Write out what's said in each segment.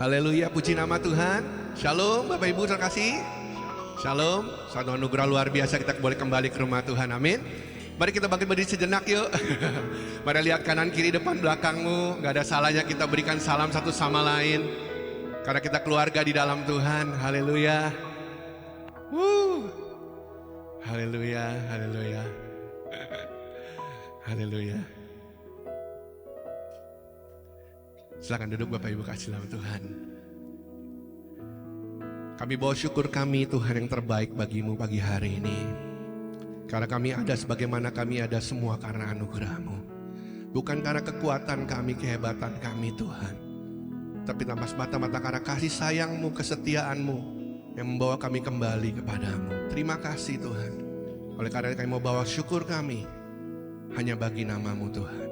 Haleluya, puji nama Tuhan. Shalom Bapak Ibu terkasih. Shalom, satu anugerah luar biasa kita boleh kembali ke rumah Tuhan, amin. Mari kita bangkit berdiri sejenak yuk. Mari lihat kanan kiri depan belakangmu. Gak ada salahnya kita berikan salam satu sama lain, karena kita keluarga di dalam Tuhan. Haleluya. Haleluya, haleluya. Haleluya. Silakan duduk Bapak Ibu kasih nama Tuhan. Kami bawa syukur kami Tuhan yang terbaik bagimu pagi hari ini. Karena kami ada sebagaimana kami ada semua karena anugerah-Mu. Bukan karena kekuatan kami, kehebatan kami Tuhan. Tapi tanpa semata-mata karena kasih sayang-Mu, kesetiaan-Mu yang membawa kami kembali kepadamu. Terima kasih Tuhan. Oleh karena kami mau bawa syukur kami hanya bagi nama-Mu Tuhan.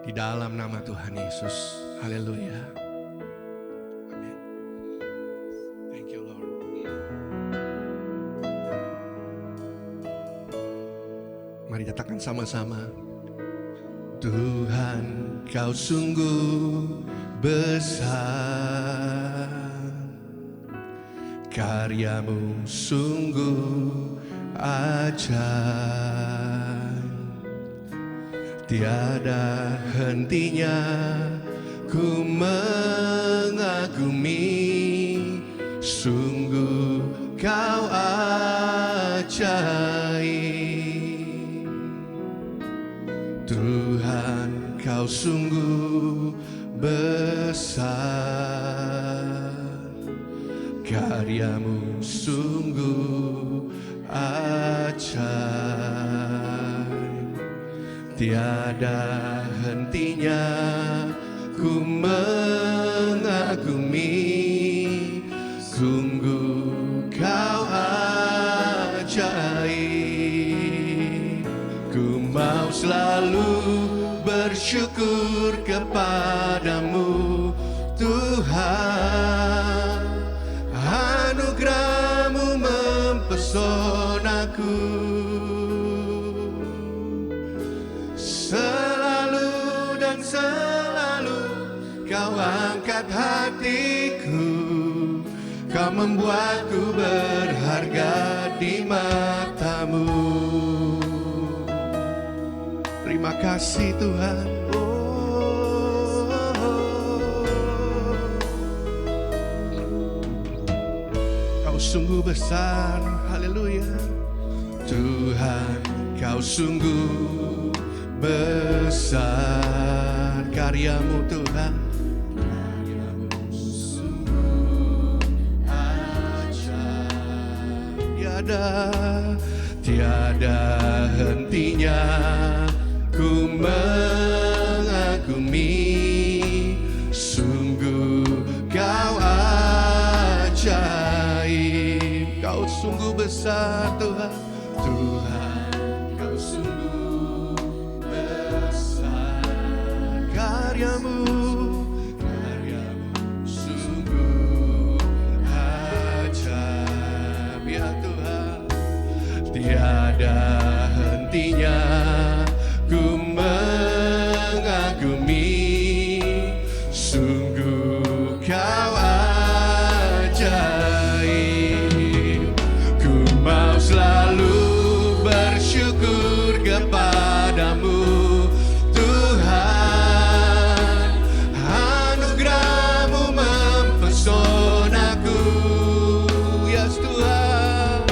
Di dalam nama Tuhan Yesus. Haleluya. Amin. Thank you Lord. Mari katakan sama-sama. Tuhan, Kau sungguh besar, karya-Mu sungguh ajaib, tiada hentinya ku mengagumi, sungguh Kau ajaib. Tuhan, Kau sungguh besar, karya-Mu sungguh ajaib, tiada hentinya ku mengagumi, sungguh Kau ajaib. Ku mau selalu bersyukur kepadamu Tuhan, anugerah-Mu mempesonaku. Selalu dan selalu Kau angkat hatiku, Kau membuatku berharga di mata-Mu. Terima kasih Tuhan. Kau sungguh besar, haleluya. Tuhan, Kau sungguh besar, karya-Mu Tuhan, karya-Mu sungguh ajaib, tiada hentinya ku mengagumi, sungguh Kau ajaib. Kau sungguh besar Tuhan. Tuhan, Kau sungguh besar, karya-Mu sungguh ajaib, ya Tuhan. Tiada hentinya ku mengagumi, sungguh Kau ajaib. Ku mau selalu bersyukur kepadamu Tuhan, anugerah-Mu mempesonaku. Yes Tuhan,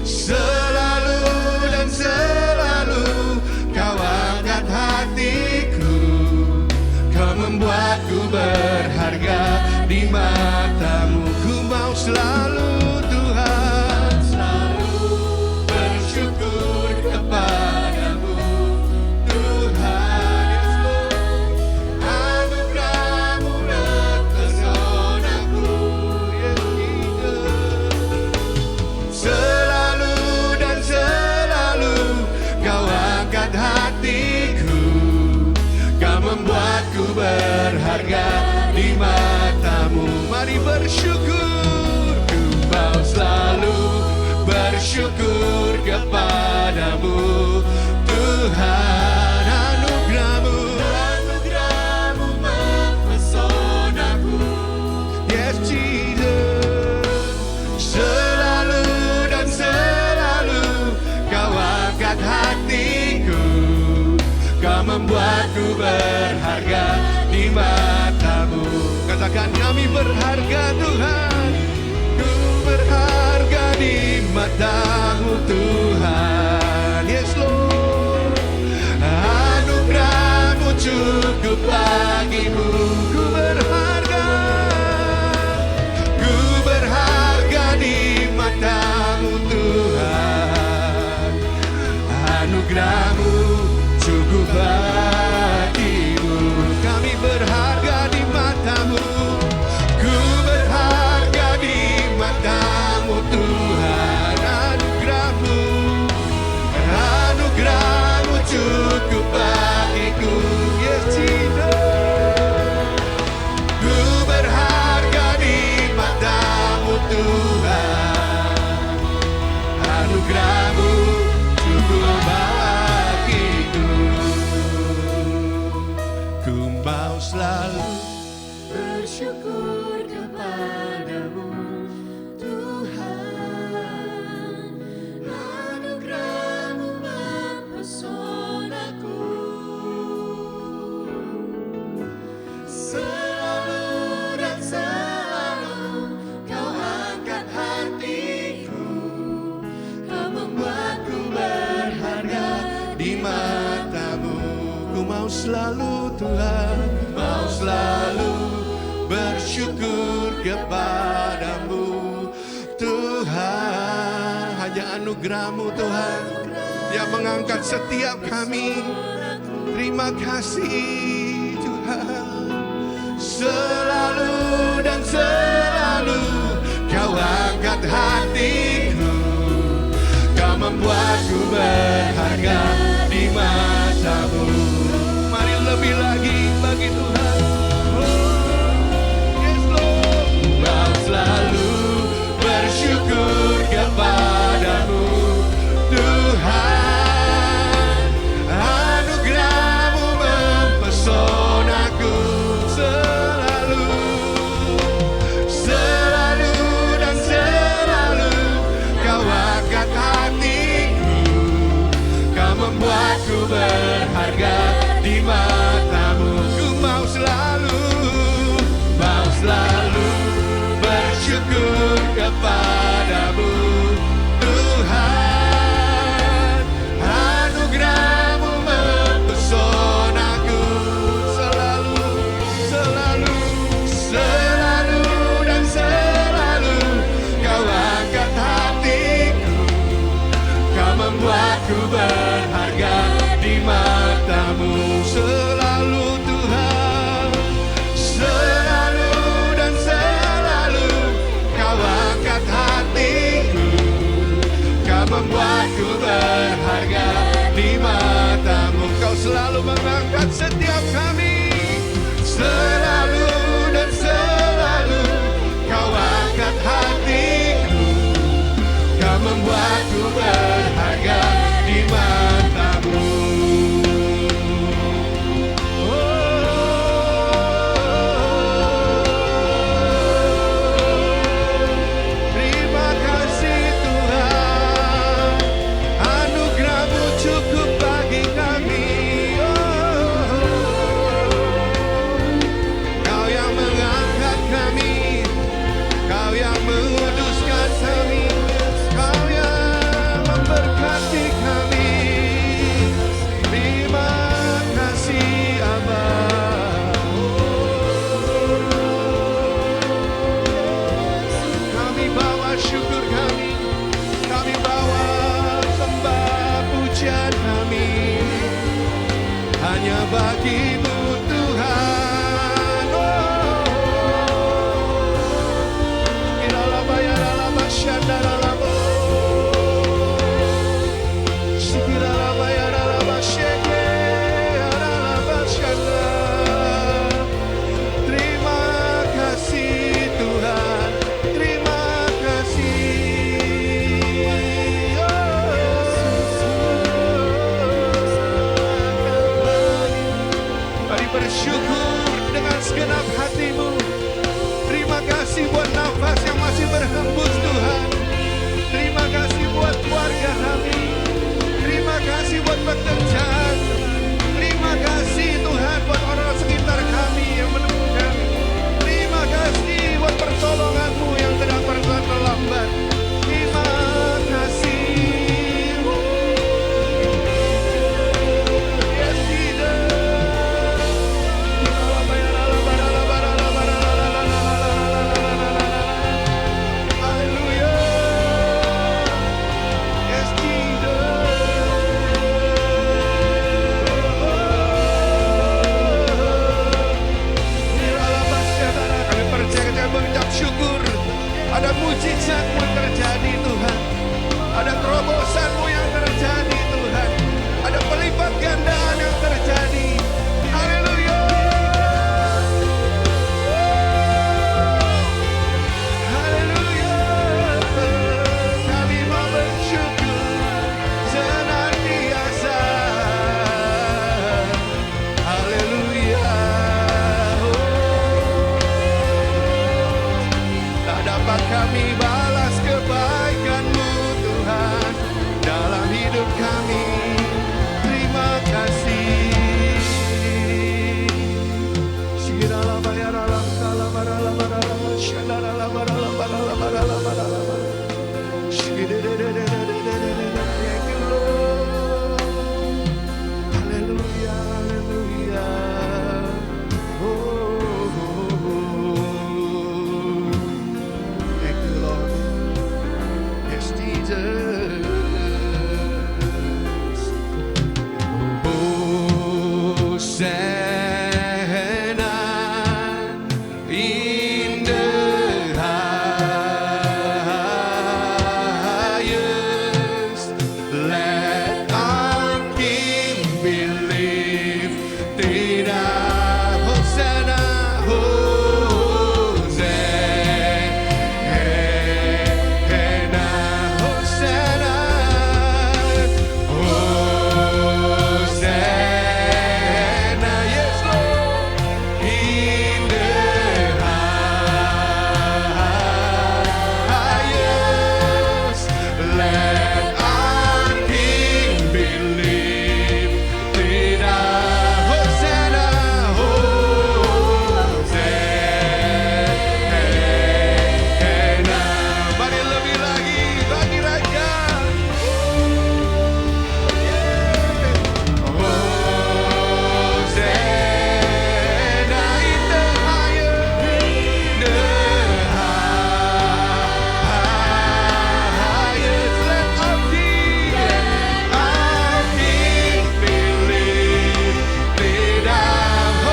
selalu dan selalu Kau angkat hatiku, Kau membuatku berharga di mata-Mu. Ku mau selalu Tuhan, selalu bersyukur kepadamu Tuhan. Anugerah-Mu mempesonaku. Selalu dan selalu Kau angkat hatiku, Kau membuatku berharga di mata-Mu. Mari bersyukur, ku mau selalu bersyukur kepadamu Tuhan. Anugerah-Mu mempesonaku. Kau membuatku berharga di matamu. Katakan kami berharga Tuhan. Ku berharga di matamu Tuhan. Yes Lord. Anugerahmu cukup bagimu. Ku berharga. Ku berharga di matamu Tuhan. Anugerahmu cukup bagimu. Kami berharga di matamu. Ku berharga di matamu Tuhan. Anugerahmu, anugerahmu cukup bagiku. Yes Jesus. Ku berharga di matamu Tuhan. Anugerahmu cukup bagiku. Ku mau selalu bersyukur kepadamu Tuhan, anugerahmu mempesonaku. Selalu dan selalu kau angkat hatiku. Kau membuatku berharga di matamu. Ku mau selalu Tuhan, mau selalu bersyukur kepadamu Tuhan. Hanya anugerahmu Tuhan yang mengangkat setiap kami. Terima kasih Tuhan. Selalu dan selalu kau angkat hatiku. Kau membuatku berharga di matamu. Mari lebih lagi bagi Tuhan. Yes Lord. Mau selalu bersyukur kepadamu Tuhan. Anugerahmu mempesonaku. Selalu, selalu dan selalu kau angkat hatiku. Kau membuatku berharga di matamu. Ku mau selalu bersyukur kepadamu Tuhan. Anugerahmu mempesonaku. Selalu, selalu, selalu dan selalu kau angkat hatiku. Kau membuatku berharga di matamu. Selalu Tuhan, selalu dan selalu kau angkat hatiku. Kau membuatku berharga di matamu. Kau selalu mengangkat setiap kami. Selalu dan selalu kau angkat hatiku. Kau membuatku berharga di matamu. Terima kasih Tuhan. Anugerahmu cukup bagi kami. Kau yang mengangkat kami. Kau yang menguduskan kami. Kau yang memberkati kami. Terima kasih Aba. Kami bawa syukur kami. Kami bawa sembah pujian kami. Hanya bagimu Tuhan. Terima kasih Tuhan. Terima kasih. mujizat-mu yang terjadi Tuhan. Ada terobosan-mu yang terjadi Tuhan. Ada pelipat gandaan yang terjadi. Haleluya. Haleluya. Kami mau bersyukur senantiasa. Haleluya. Tak dapat kami balas kebaikan-Mu Tuhan dalam hidup kami. Terima kasih. Thank you, Lord. Haleluya, haleluya. Thank you, Lord. Yes, Jesus. Hosanna in the highest. Let our King be lifted up. Hosanna, Hosanna, Hosanna, Hosanna, yes Lord, in the highest. Let our King be lifted up. Hosanna, Hosanna. Mari lebih lagi bagi Raja. Hosanna in the highest, the highest. Let our King be lifted up.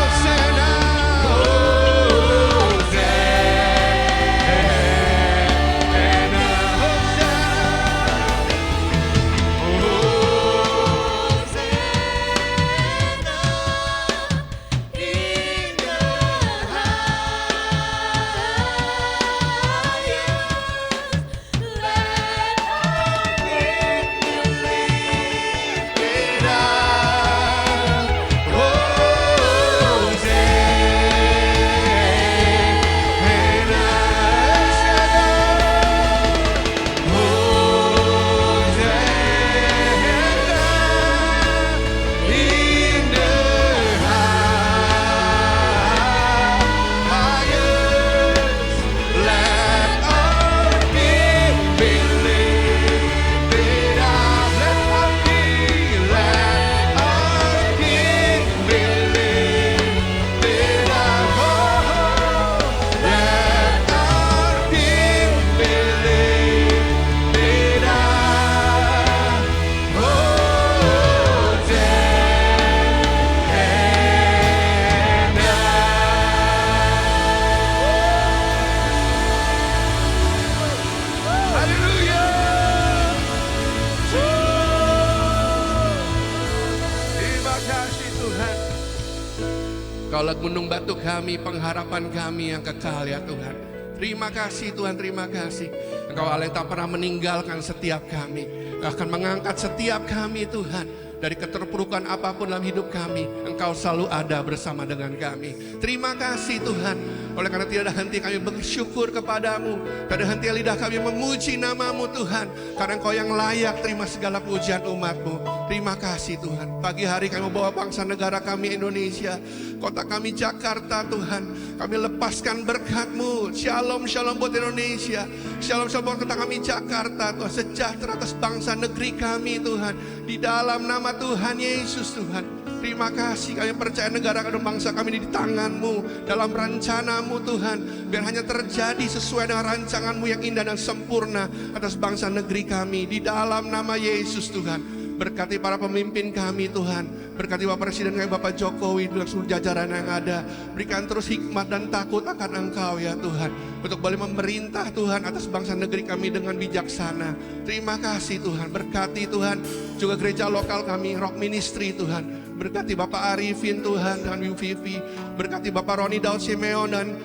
Hosanna, haleluya. Terima kasih Tuhan. Kaulah gunung batu kami, pengharapan kami yang kekal ya Tuhan. Terima kasih Tuhan, terima kasih. Engkau Allah yang tak pernah meninggalkan setiap kami. Engkau akan mengangkat setiap kami Tuhan. Dari keterpurukan apapun dalam hidup kami, Engkau selalu ada bersama dengan kami. Terima kasih Tuhan. Oleh karena tidak ada henti kami bersyukur kepadamu. Tidak ada henti lidah kami memuji namamu Tuhan. Karena Engkau yang layak terima segala pujian umatmu. Terima kasih Tuhan. Pagi hari kami membawa bangsa negara kami Indonesia. Kota kami Jakarta Tuhan. Kami lepaskan berkat-Mu. Shalom, shalom buat Indonesia. Shalom, shalom buat kota kami Jakarta Tuhan. Sejahtera atas bangsa negeri kami Tuhan. Di dalam nama Tuhan Yesus Tuhan. Terima kasih kami percaya negara dan bangsa kami di tangan-Mu. Dalam rencana-Mu Tuhan. Biar hanya terjadi sesuai dengan rancangan-Mu yang indah dan sempurna atas bangsa negeri kami. Di dalam nama Yesus Tuhan. Berkati para pemimpin kami Tuhan. Berkati Bapak Presiden kami, Bapak Jokowi, dan seluruh jajaran yang ada. Berikan terus hikmat dan takut akan Engkau ya Tuhan. Untuk boleh memerintah Tuhan atas bangsa negeri kami dengan bijaksana. Terima kasih Tuhan. Berkati Tuhan juga gereja lokal kami, Rock Ministry Tuhan. Berkati Bapak Arifin Tuhan dan Ibu Vivi. Berkati Bapak Roni Daud Simeon dan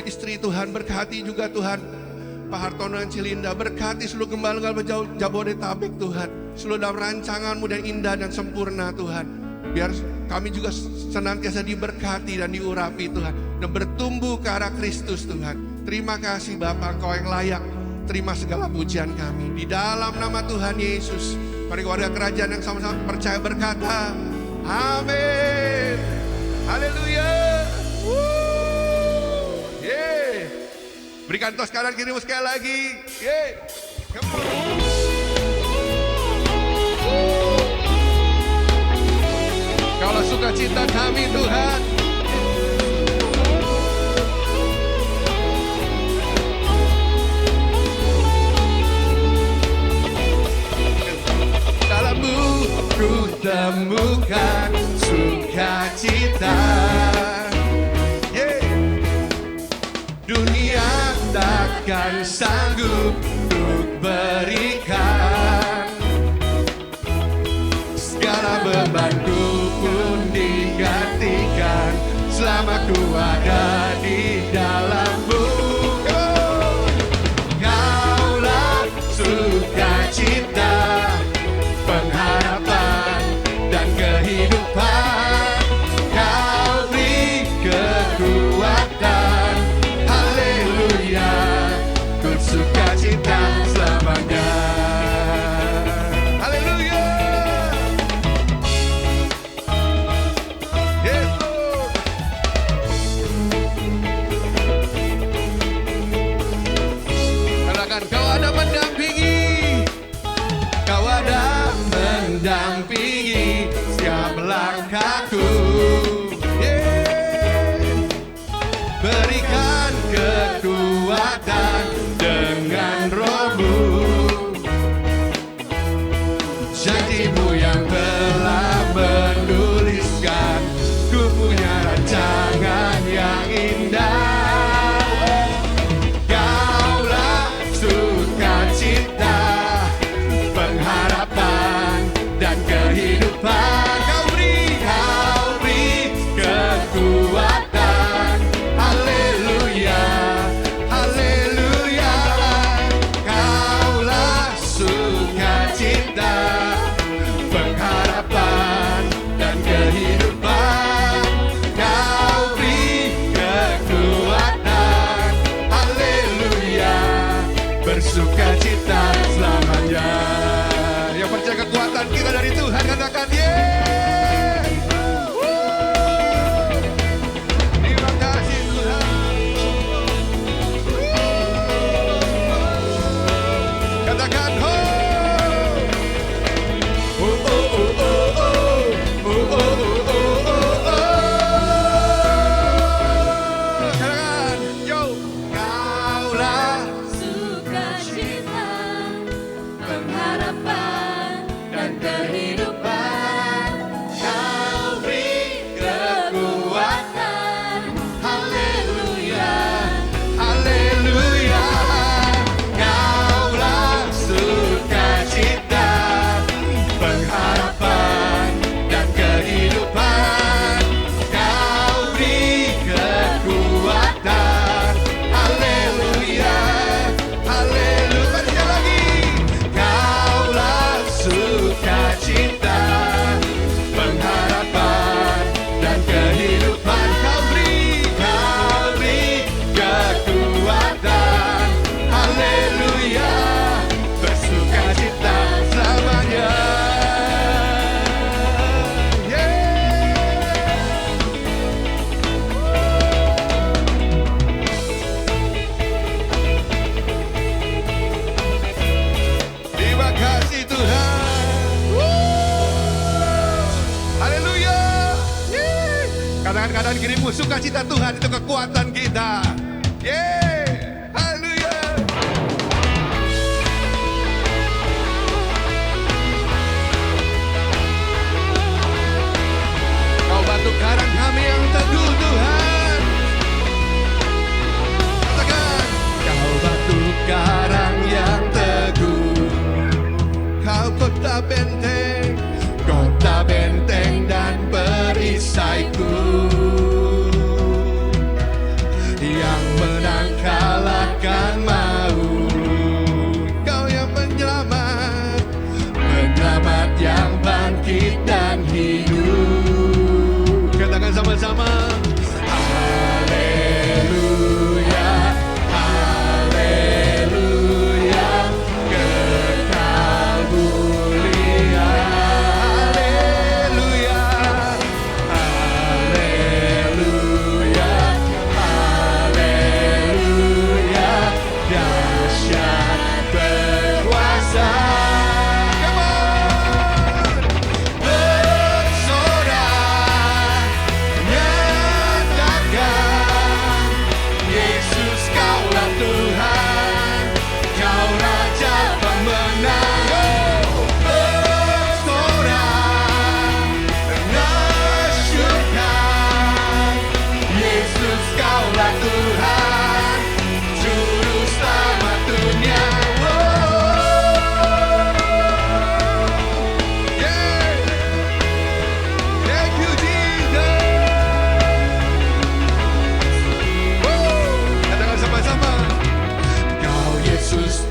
istri Tuhan. Berkati juga Tuhan Pak Hartono dan Cilinda. Berkati seluruh gembala-gembala Jabodetabek Tuhan. Seluruh dalam rancangan-Mu dan indah dan sempurna Tuhan. Biar kami juga senantiasa diberkati dan diurapi Tuhan. Dan bertumbuh ke arah Kristus Tuhan. Terima kasih Bapa, Engkau yang layak. Terima segala pujian kami. Di dalam nama Tuhan Yesus. Mari keluarga kerajaan yang sama-sama percaya berkata, amin. Haleluya. Berikan tos kanan kirimu sekali lagi. Come on. Kalau suka cinta kami Tuhan. Dalammu ku temukan sukacita. Dunia takkan sanggup untuk berikan. Segala bebanku pun digantikan selama ku ada di dalam-Mu. Kaulah sukacita, pengharapan dan kehidupan. Kau beri kekuatan. Sukacita selamanya. Haleluya. Yesus. Katakan Kau ada mendampingi. Kau ada mendampingi setiap langkahku. Berikan kekuatan dengan Roh-Mu. Janji-Mu yang telah menuliskan, ku punya rancangan yang indah. Kaulah sukacita, pengharapan dan kehidupan. Kau beri kekuatan. Haleluya. Pengharapan dan kehidupan. Kau beri kekuatan. Haleluya. Bersukacita selamanya. Yang percaya kekuatan kita dari Tuhan katakan yeay. Terima kasih Tuhan. Katakan ho. Kaulah sukacita, pengharapan dan kehidupan. Kau beri kekuatan. Haleluya. Haleluya. Kaulah sukacita, pengharapan dan kehidupan. Kau beri kekuatan. Haleluya. Haleluya. Sekali lagi. Kaulah sukacita, pengharapan dan kehidupan. Kau beri kekuatan. Haleluya. Bersukacita selamanya. Terima kasih Tuhan. Haleluya. Katakan kanan kirimu, sukacita Tuhan itu kekuatan kita. Haleluya.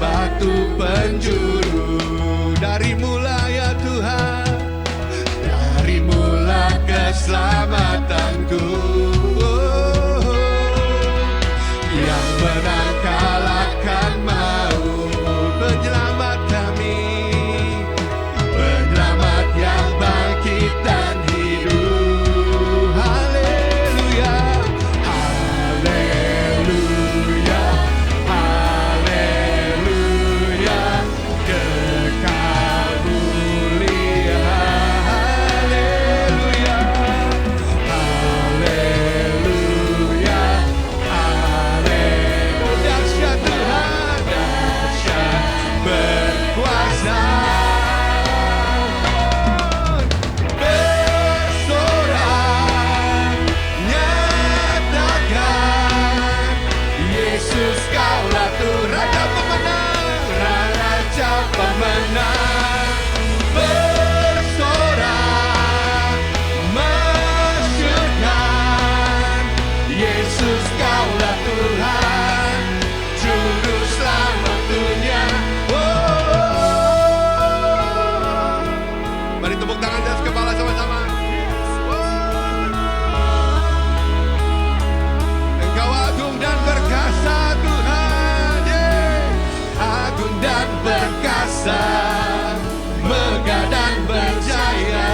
batu penjuru. Dari mula ya Tuhan, dari mula keselamatanku. Yang menang kalahkan maut, penyelamat kami, penyelamat yang bangkit dan hidup. Haleluya, haleluya, haleluya, kekal mulia. Haleluya, haleluya, haleluya. Dahsyat Tuhan, dahsyat berkuasa. Bersorak, nyatakan Yesus kaulah Tuhan, Raja pemenang, Raja pemenang. Bersorak, masyurkan Yesus kaulah Tuhan, Juru Selamat dunia. Mari tepuk tangan di atas kepala sama-sama. Engkau agung dan perkasa Tuhan, agung dan perkasa, megah dan berjaya.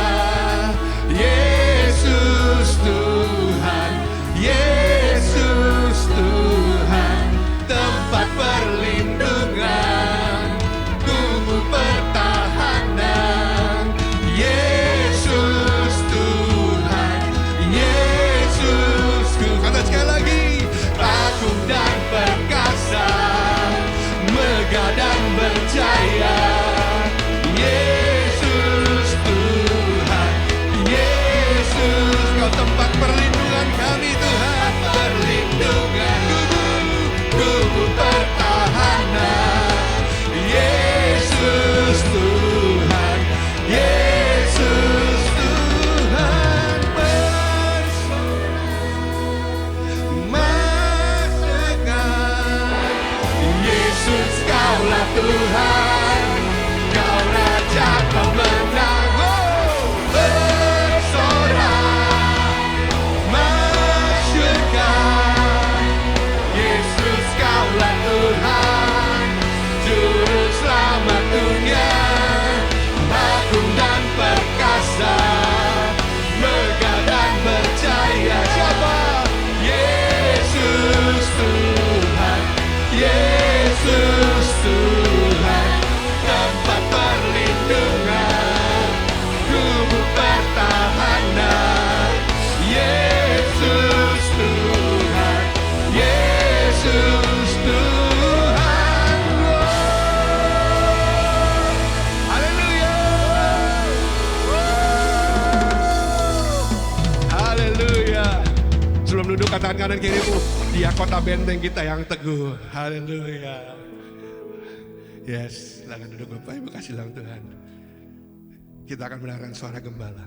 Yesus Tuhan, Yesus Tuhan, tempat perlindungan, kubu pertahanan. Yesus Tuhan, Yesus Tuhan. Kata sekali lagi, agung dan perkasa, megah dan berjaya. Yesus Tuhan, Yesus, kau tempat perlindungan kami Tuhan, perlindungan kubu pertahanan. Yesus Tuhan, Yesus Tuhan, bersorak, Yesus kaulah Tuhan, kau Raja pemenang. Bersorak, masyurkan Yesus kaulah Tuhan, Juru Selamat dunia. Agung dan perkasa, megah dan berjaya. Siapa? Yesus Tuhan, Yesus Tuhan, tempat perlindungan, kubu pertahanan. Yesus Tuhan, Yesus Tuhan. Haleluya, haleluya. Sebelum duduk katakan kanan kirimu, dia kota benteng kita yang teguh. Haleluya. Yes, silakan duduk Bapak Ibu, kasih dalam Tuhan. Kita akan mendengarkan suara gembala.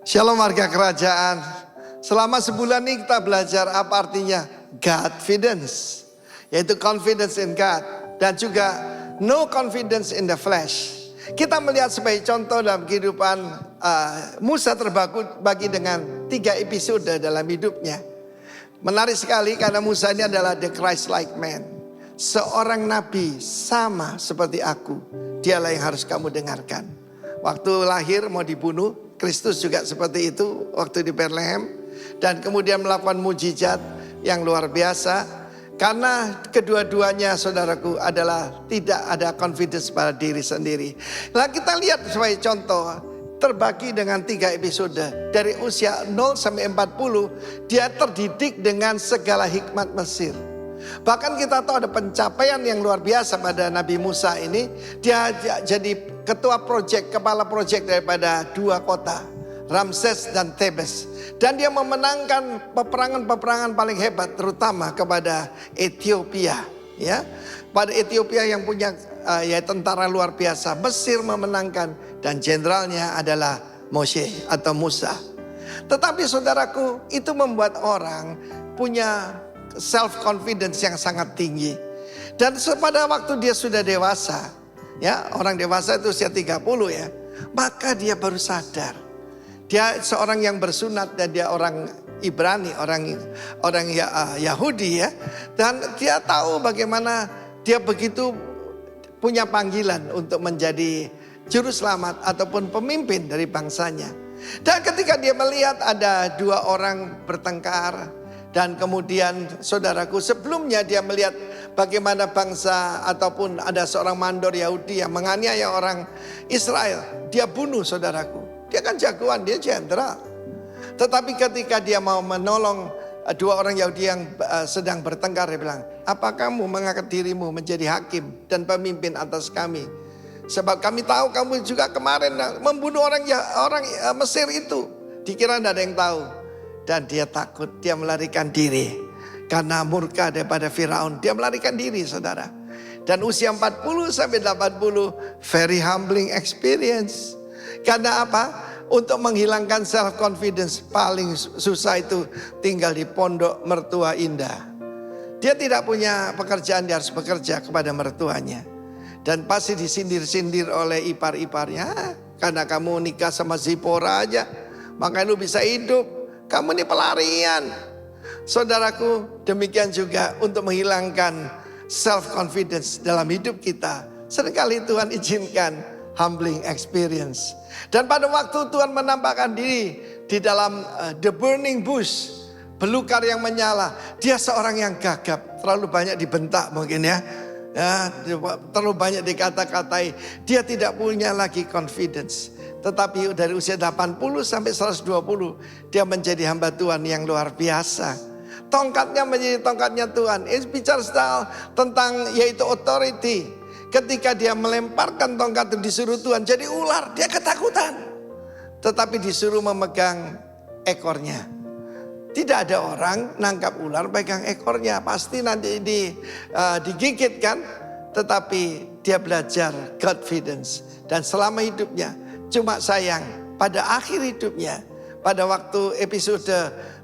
Shalom warga kerajaan. Selama sebulan ini kita belajar apa artinya Godfidence, yaitu confidence in God, dan juga no confidence in the flesh. Kita melihat sebagai contoh dalam kehidupan Musa terbagi dengan 3 episode dalam hidupnya. Menarik sekali karena Musa ini adalah the Christ-like man, seorang nabi sama seperti aku. Dialah yang harus kamu dengarkan. Waktu lahir mau dibunuh, Kristus juga seperti itu waktu di Bethlehem, dan kemudian melakukan mujizat yang luar biasa. Karena kedua-duanya saudaraku adalah tidak ada confidence pada diri sendiri. Nah kita lihat sebagai contoh, terbagi dengan 3 episode. Dari usia 0 sampai 40, dia terdidik dengan segala hikmat Mesir. Bahkan kita tahu ada pencapaian yang luar biasa pada Nabi Musa ini. Dia jadi ketua proyek, kepala proyek daripada 2 kota, Ramses dan Thebes. Dan dia memenangkan peperangan-peperangan paling hebat, terutama kepada Ethiopia. Ya, pada Ethiopia yang punya ya tentara luar biasa. Mesir memenangkan dan jenderalnya adalah Moshe atau Musa. Tetapi saudaraku, itu membuat orang punya self confidence yang sangat tinggi. Dan pada waktu dia sudah dewasa, ya, orang dewasa itu usia 30 ya, maka dia baru sadar. Dia seorang yang bersunat dan dia orang Ibrani, orang Yahudi ya. Dan dia tahu bagaimana dia begitu punya panggilan untuk menjadi juru selamat ataupun pemimpin dari bangsanya. Dan ketika dia melihat ada dua orang bertengkar, dan kemudian saudaraku, sebelumnya dia melihat bagaimana bangsa ataupun ada seorang mandor Yahudi yang menganiaya orang Israel. Dia bunuh saudaraku. Dia kan jagoan, dia jenderal. Tetapi ketika dia mau menolong dua orang Yahudi yang sedang bertengkar, dia bilang, apa kamu mengangkat dirimu menjadi hakim dan pemimpin atas kami? Sebab kami tahu kamu juga kemarin membunuh orang Mesir itu. Dikira tidak ada yang tahu. Dan dia takut, dia melarikan diri. Karena murka daripada Firaun, dia melarikan diri saudara. Dan usia 40 sampai 80, very humbling experience. Karena apa? Untuk menghilangkan self confidence paling susah itu tinggal di pondok mertua indah. Dia tidak punya pekerjaan, dia harus bekerja kepada mertuanya. Dan pasti disindir-sindir oleh ipar-iparnya. Karena kamu nikah sama Zipora aja, makanya lu bisa hidup. Kamu ini pelarian. Saudaraku, demikian juga untuk menghilangkan self confidence dalam hidup kita. Seringkali Tuhan izinkan humbling experience. Dan pada waktu Tuhan menampakkan diri di dalam the burning bush, belukar yang menyala, dia seorang yang gagap, terlalu banyak dibentak mungkin ya. Terlalu banyak dikata-katai. Dia tidak punya lagi confidence. Tetapi dari usia 80 sampai 120, dia menjadi hamba Tuhan yang luar biasa. Tongkatnya menjadi tongkatnya Tuhan. Ini bicara tentang yaitu authority. Ketika dia melemparkan tongkat itu disuruh Tuhan jadi ular, dia ketakutan. Tetapi disuruh memegang ekornya. Tidak ada orang nangkap ular pegang ekornya, pasti nanti digigit kan. Tetapi dia belajar confidence. Dan selama hidupnya, cuma sayang pada akhir hidupnya, pada waktu episode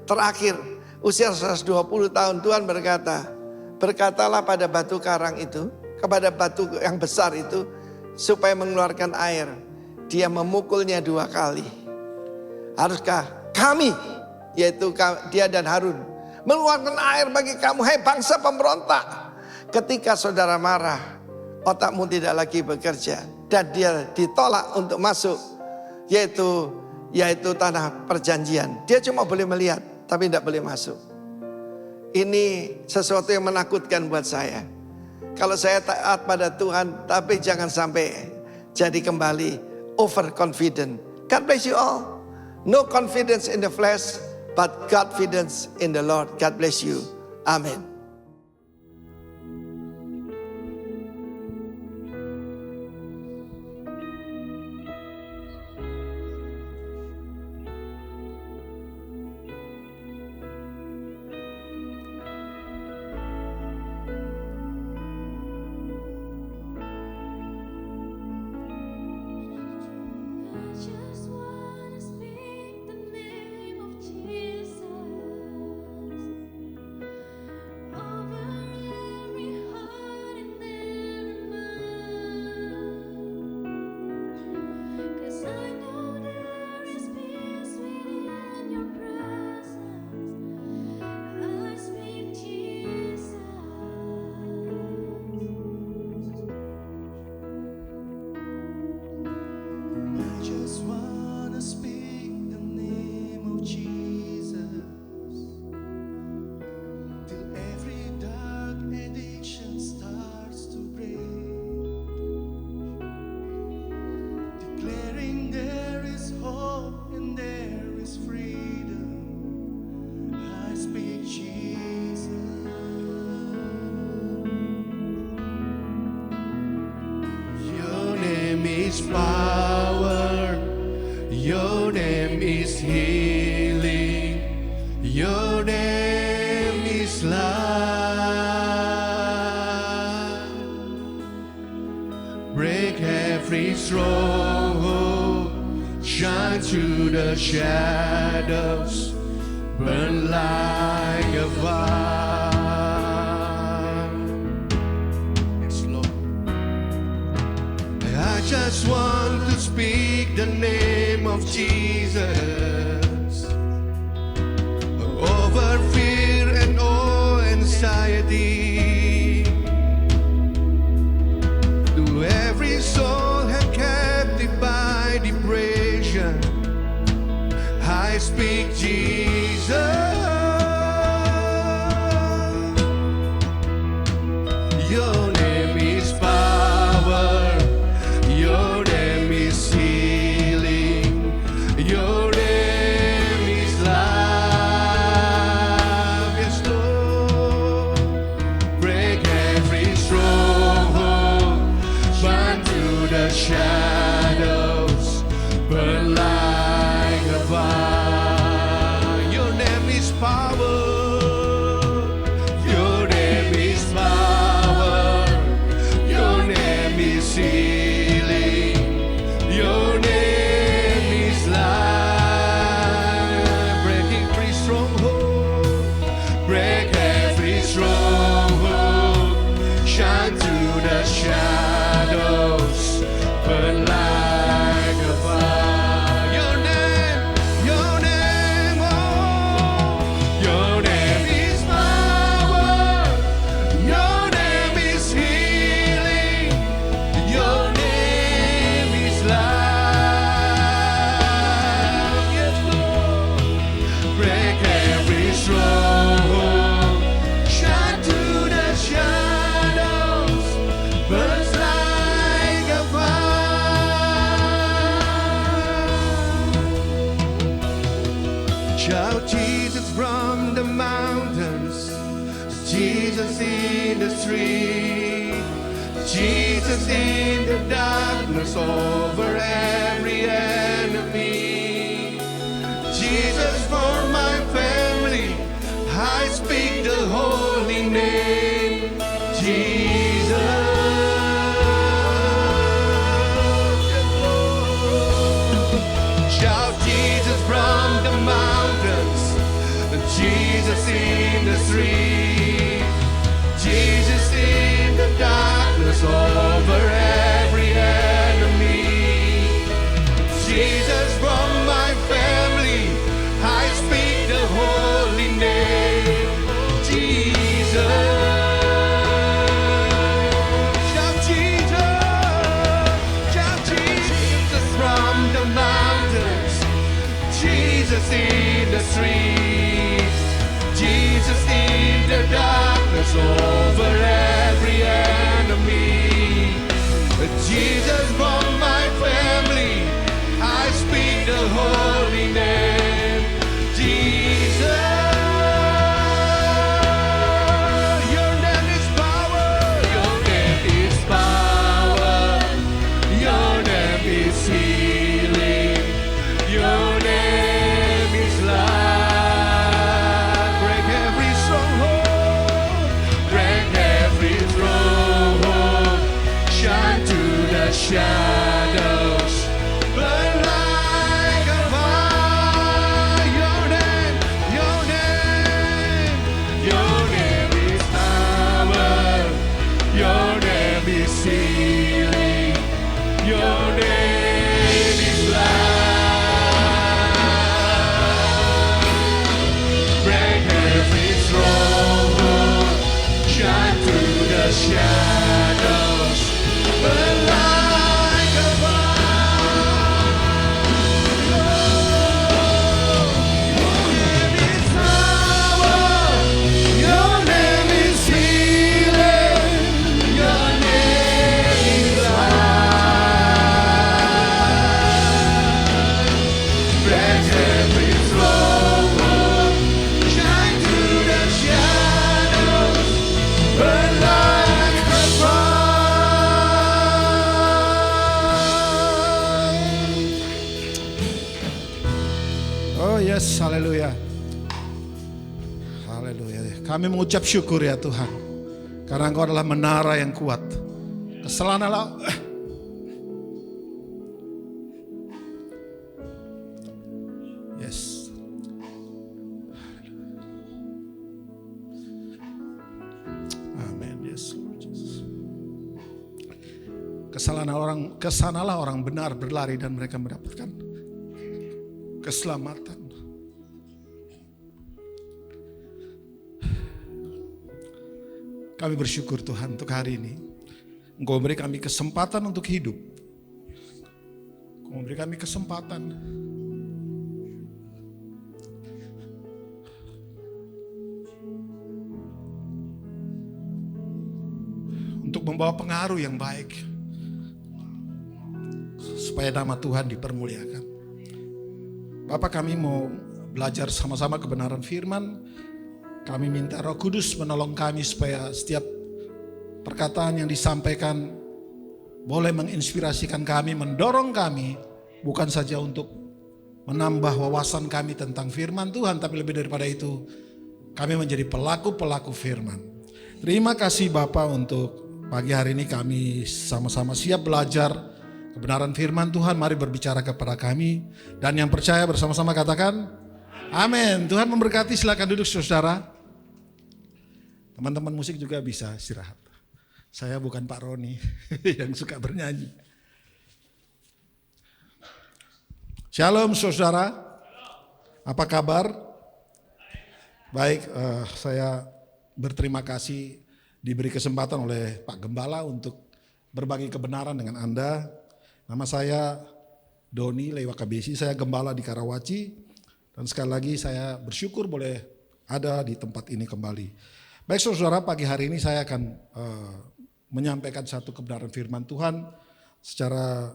terakhir usia 120 tahun, Tuhan berkata, berkatalah pada batu karang itu, kepada batu yang besar itu, supaya mengeluarkan air. Dia memukulnya 2 kali. Haruskah kami, yaitu dia dan Harun, mengeluarkan air bagi kamu, hai bangsa pemberontak? Ketika saudara marah, otakmu tidak lagi bekerja, dan dia ditolak untuk masuk, yaitu tanah perjanjian. Dia cuma boleh melihat, tapi tidak boleh masuk. Ini sesuatu yang menakutkan buat saya. Kalau saya taat pada Tuhan, tapi jangan sampai jadi kembali overconfident. God bless you all. No confidence in the flesh, but confidence in the Lord. God bless you. Amen. Just wanna speak the name of Jesus over every heart and every mind. 'Cause I know there is peace within your presence. I speak Jesus. I just wanna speak the name of Jesus till every dark addiction starts to break, declaring there is hope and there is freedom. I speak Jesus. Your name is power, your name is healing, your name is life. Break every stronghold, shine through the shadows, burn like a fire. Yes, Lord. I just want to speak the name of Jesus over fear and all anxiety. To every soul held captive by depression, I speak Jesus. Your name is power. Your name is healing. Your name is love. Yes, Lord. Break every stronghold. Burn through the shadows. Burn like a fire. Your name is power. Your name is power. Your name is healing. Your name is life. Break every stronghold. Break every stronghold. Shine through the shadows. Burn like a fire. Your name, oh. Your name is power. Your name is healing. Your name is life. Yes, Lord. Break every stronghold. Shine through the shadows. Burns like a fire. Shout Jesus from the mountains, Jesus in the street, Jesus in the darkness over every enemy. Jesus for my family, I speak the holy name, Jesus. Shout Jesus from the mountains, Jesus in the street, Jesus in the darkness over every enemy. Jesus from my family, I speak the holy name, Jesus. Shout Jesus from the mountains, Jesus in the streets, Jesus in the darkness over every enemy. Jesus from my family, I speak the holy name, Jesus. Your name is power. Your name is power. Your name is healing. Your name is life. Break every stronghold. Break every stronghold. Shine through the shadows. Burn like a fire. Your name, your name. Your name is power. Your name is healing. Your name is life. Break every stronghold. Shine through the shadows. Burn like a fire. Your name is power. Your name is healing. Your name is life. Break every stronghold. Shine through the shadows. Burn like a fire. Oh yes, haleluya. Haleluya. Kami mengucap syukur ya Tuhan. Karena Engkau adalah menara yang kuat. Kesalahan adalah Kesanalah orang benar berlari dan mereka mendapatkan keselamatan. Kami bersyukur Tuhan untuk hari ini. Engkau memberi kami kesempatan untuk hidup. Engkau memberi kami kesempatan untuk membawa pengaruh yang baik, supaya nama Tuhan dipermuliakan. Bapak, kami mau belajar sama-sama kebenaran firman. Kami minta Roh Kudus menolong kami supaya setiap perkataan yang disampaikan boleh menginspirasikan kami, mendorong kami, bukan saja untuk menambah wawasan kami tentang firman Tuhan, tapi lebih daripada itu, kami menjadi pelaku-pelaku firman. Terima kasih Bapak untuk pagi hari ini kami sama-sama siap belajar kebenaran firman Tuhan. Mari berbicara kepada kami, dan yang percaya bersama-sama katakan amin. Tuhan memberkati, silakan duduk saudara. Teman-teman musik juga bisa istirahat. Saya bukan Pak Roni yang suka bernyanyi. Shalom saudara. Apa kabar? Baik, saya berterima kasih diberi kesempatan oleh Pak Gembala untuk berbagi kebenaran dengan Anda. Nama saya Doni Lewakabesi, saya gembala di Karawaci. Dan sekali lagi saya bersyukur boleh ada di tempat ini kembali. Baik saudara, pagi hari ini saya akan menyampaikan satu kebenaran firman Tuhan. Secara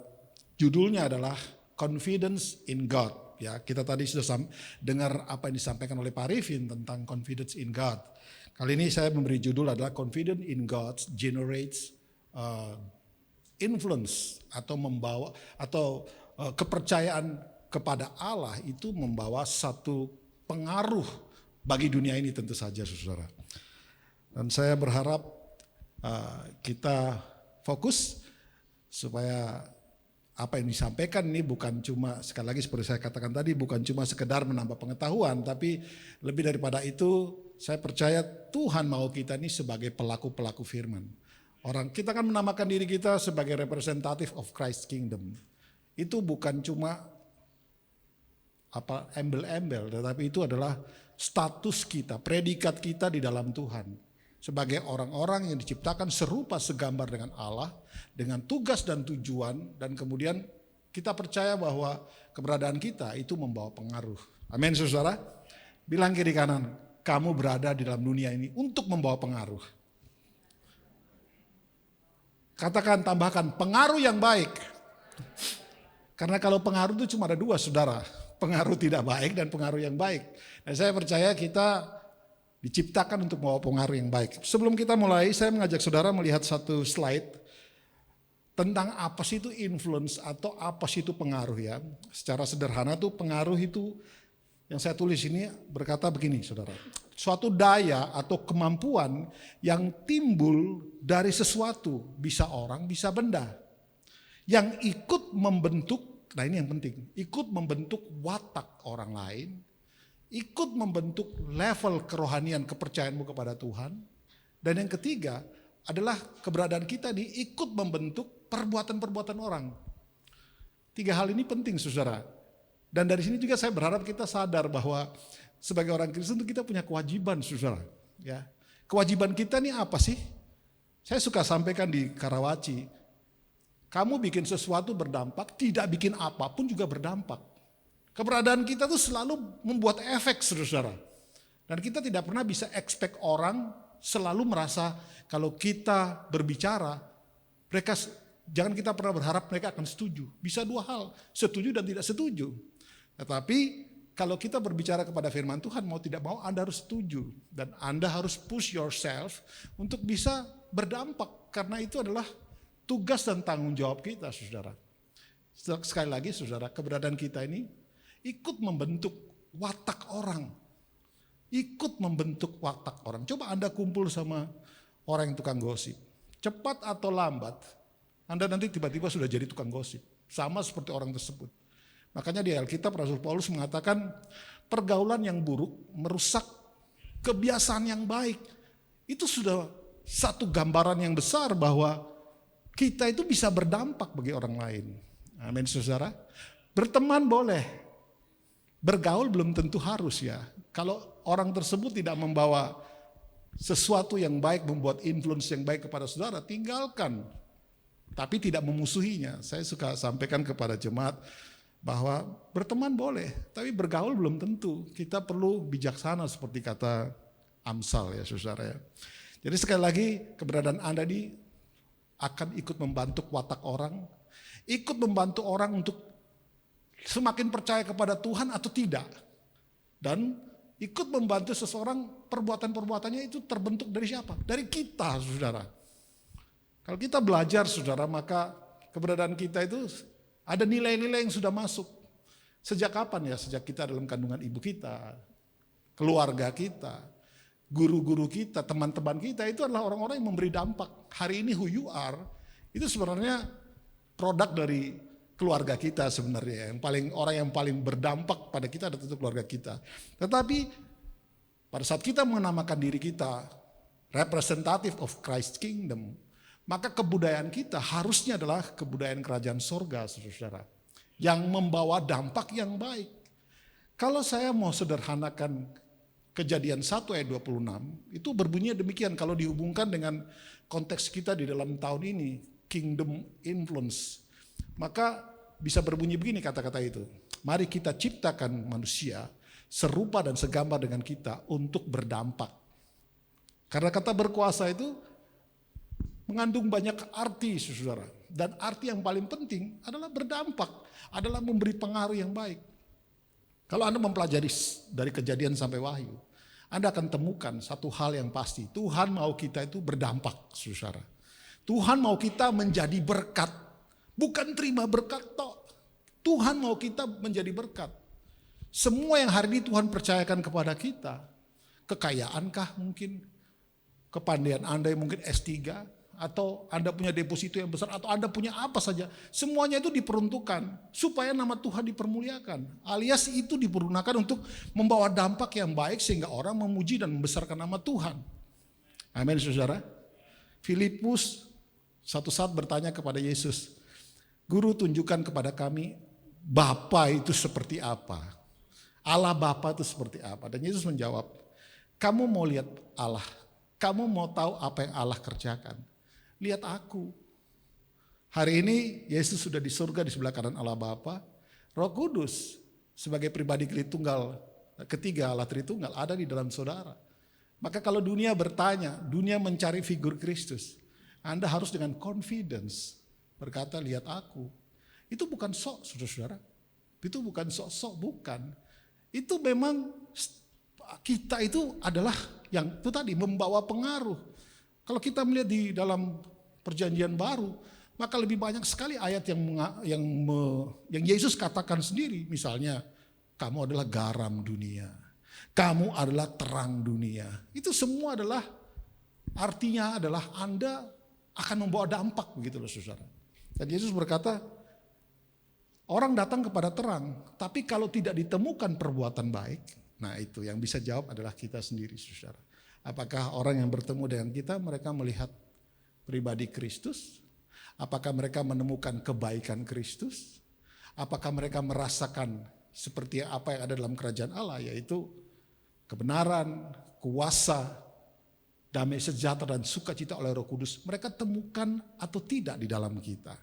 judulnya adalah Confidence in God. Ya, kita tadi sudah dengar apa yang disampaikan oleh Pak Arifin tentang confidence in God. Kali ini saya memberi judul adalah Confidence in God generates influence, atau membawa, atau kepercayaan kepada Allah itu membawa satu pengaruh bagi dunia ini tentu saja saudara. Dan saya berharap kita fokus supaya apa yang disampaikan ini bukan cuma, sekali lagi seperti saya katakan tadi, bukan cuma sekedar menambah pengetahuan, tapi lebih daripada itu saya percaya Tuhan mau kita ini sebagai pelaku-pelaku firman. Kita kan menamakan diri kita sebagai representative of Christ's kingdom. Itu bukan cuma embel-embel, tetapi itu adalah status kita, predikat kita di dalam Tuhan. Sebagai orang-orang yang diciptakan serupa segambar dengan Allah, dengan tugas dan tujuan, dan kemudian kita percaya bahwa keberadaan kita itu membawa pengaruh. Amin saudara. Bilang kiri kanan, kamu berada di dalam dunia ini untuk membawa pengaruh. Katakan, tambahkan pengaruh yang baik. Karena kalau pengaruh itu cuma ada dua saudara, pengaruh tidak baik dan pengaruh yang baik. Dan saya percaya kita diciptakan untuk membawa pengaruh yang baik. Sebelum kita mulai, saya mengajak saudara melihat satu slide tentang apa sih itu influence atau apa sih itu pengaruh ya. Secara sederhana tuh pengaruh itu yang saya tulis ini berkata begini saudara. Suatu daya atau kemampuan yang timbul dari sesuatu, bisa orang, bisa benda. Yang ikut membentuk, nah ini yang penting, ikut membentuk watak orang lain, ikut membentuk level kerohanian kepercayaanmu kepada Tuhan. Dan yang ketiga adalah keberadaan kita ini ikut membentuk perbuatan-perbuatan orang. Tiga hal ini penting saudara. Dan dari sini juga saya berharap kita sadar bahwa sebagai orang Kristen itu kita punya kewajiban saudara. Ya. Kewajiban kita ini apa sih? Saya suka sampaikan di Karawaci. Kamu bikin sesuatu berdampak, tidak bikin apapun juga berdampak. Keberadaan kita tuh selalu membuat efek saudara. Dan kita tidak pernah bisa expect orang selalu merasa kalau kita berbicara, mereka jangan kita pernah berharap mereka akan setuju. Bisa dua hal, setuju dan tidak setuju. Tetapi kalau kita berbicara kepada firman Tuhan, mau tidak mau Anda harus setuju. Dan Anda harus push yourself untuk bisa berdampak. Karena itu adalah tugas dan tanggung jawab kita saudara. Sekali lagi saudara, keberadaan kita ini ikut membentuk watak orang. Ikut membentuk watak orang. Coba Anda kumpul sama orang yang tukang gosip. Cepat atau lambat, Anda nanti tiba-tiba sudah jadi tukang gosip. Sama seperti orang tersebut. Makanya di Alkitab Rasul Paulus mengatakan pergaulan yang buruk merusak kebiasaan yang baik. Itu sudah satu gambaran yang besar bahwa kita itu bisa berdampak bagi orang lain. Amin saudara. Berteman boleh, bergaul belum tentu harus ya. Kalau orang tersebut tidak membawa sesuatu yang baik, membuat influence yang baik kepada saudara, tinggalkan. Tapi tidak memusuhinya. Saya suka sampaikan kepada jemaat bahwa berteman boleh, tapi bergaul belum tentu. Kita perlu bijaksana seperti kata Amsal ya saudara ya. Jadi sekali lagi keberadaan Anda ini akan ikut membantu watak orang, ikut membantu orang untuk semakin percaya kepada Tuhan atau tidak. Dan ikut membantu seseorang, perbuatan-perbuatannya itu terbentuk dari siapa? Dari kita saudara. Kalau kita belajar saudara, maka keberadaan kita itu ada nilai-nilai yang sudah masuk. Sejak kapan ya? Sejak kita dalam kandungan ibu kita, keluarga kita, guru-guru kita, teman-teman kita, itu adalah orang-orang yang memberi dampak. Hari ini who you are, itu sebenarnya produk dari keluarga kita sebenarnya. Orang yang paling berdampak pada kita adalah tentu keluarga kita. Tetapi pada saat kita menamakan diri kita representative of Christ's kingdom, maka kebudayaan kita harusnya adalah kebudayaan kerajaan sorga, saudara, yang membawa dampak yang baik. Kalau saya mau sederhanakan Kejadian 1 ayat 26, itu berbunyi demikian kalau dihubungkan dengan konteks kita di dalam tahun ini, kingdom influence. Maka bisa berbunyi begini kata-kata itu. Mari kita ciptakan manusia serupa dan segambar dengan kita untuk berdampak. Karena kata berkuasa itu mengandung banyak arti, saudara. Dan arti yang paling penting adalah berdampak, adalah memberi pengaruh yang baik. Kalau Anda mempelajari dari Kejadian sampai Wahyu, Anda akan temukan satu hal yang pasti. Tuhan mau kita itu berdampak, saudara. Tuhan mau kita menjadi berkat, bukan terima berkat toh. Tuhan mau kita menjadi berkat. Semua yang hari ini Tuhan percayakan kepada kita, kekayaankah mungkin, kepandaian Anda yang mungkin S3, atau Anda punya deposito yang besar, atau Anda punya apa saja. Semuanya itu diperuntukkan supaya nama Tuhan dipermuliakan. Alias itu dipergunakan untuk membawa dampak yang baik sehingga orang memuji dan membesarkan nama Tuhan. Amin saudara. Filipus satu saat bertanya kepada Yesus, Guru tunjukkan kepada kami Bapa itu seperti apa. Allah Bapa itu seperti apa. Dan Yesus menjawab, kamu mau lihat Allah, kamu mau tahu apa yang Allah kerjakan, lihat aku. Hari ini Yesus sudah di surga di sebelah kanan Allah Bapa. Roh Kudus sebagai pribadi ketiga Allah Tritunggal ada di dalam saudara. Maka kalau dunia bertanya, dunia mencari figur Kristus, Anda harus dengan confidence berkata lihat aku. Itu bukan sok saudara-saudara. Itu bukan sok-sok, bukan. Itu memang kita itu adalah yang itu tadi membawa pengaruh. Kalau kita melihat di dalam perjanjian baru, maka lebih banyak sekali ayat yang Yesus katakan sendiri. Misalnya, kamu adalah garam dunia, kamu adalah terang dunia. Itu semua adalah artinya adalah Anda akan membawa dampak begitu loh saudara. Dan Yesus berkata, orang datang kepada terang, tapi kalau tidak ditemukan perbuatan baik, nah itu yang bisa jawab adalah kita sendiri saudara. Apakah orang yang bertemu dengan kita mereka melihat pribadi Kristus? Apakah mereka menemukan kebaikan Kristus? Apakah mereka merasakan seperti apa yang ada dalam kerajaan Allah, yaitu kebenaran, kuasa, damai sejahtera dan sukacita oleh Roh Kudus? Mereka temukan atau tidak di dalam kita?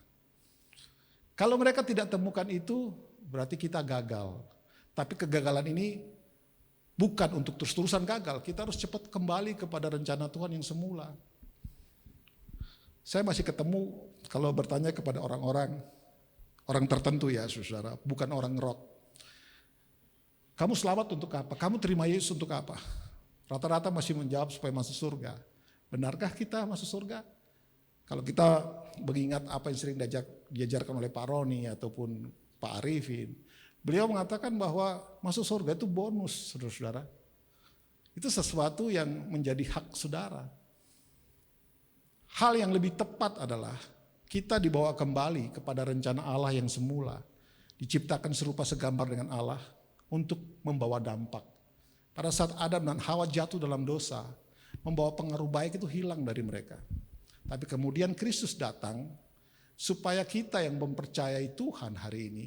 Kalau mereka tidak temukan itu berarti kita gagal. Tapi kegagalan ini bukan untuk terus-terusan gagal. Kita harus cepat kembali kepada rencana Tuhan yang semula. Saya masih ketemu kalau bertanya kepada orang tertentu ya saudara, bukan orang rock. Kamu selamat untuk apa? Kamu terima Yesus untuk apa? Rata-rata masih menjawab supaya masuk surga. Benarkah kita masuk surga? Kalau kita mengingat apa yang sering diajarkan oleh Pak Roni ataupun Pak Arifin, beliau mengatakan bahwa masuk surga itu bonus, saudara-saudara. Itu sesuatu yang menjadi hak saudara. Hal yang lebih tepat adalah kita dibawa kembali kepada rencana Allah yang semula. Diciptakan serupa segambar dengan Allah untuk membawa dampak. Pada saat Adam dan Hawa jatuh dalam dosa, membawa pengaruh baik itu hilang dari mereka. Tapi kemudian Kristus datang supaya kita yang mempercayai Tuhan hari ini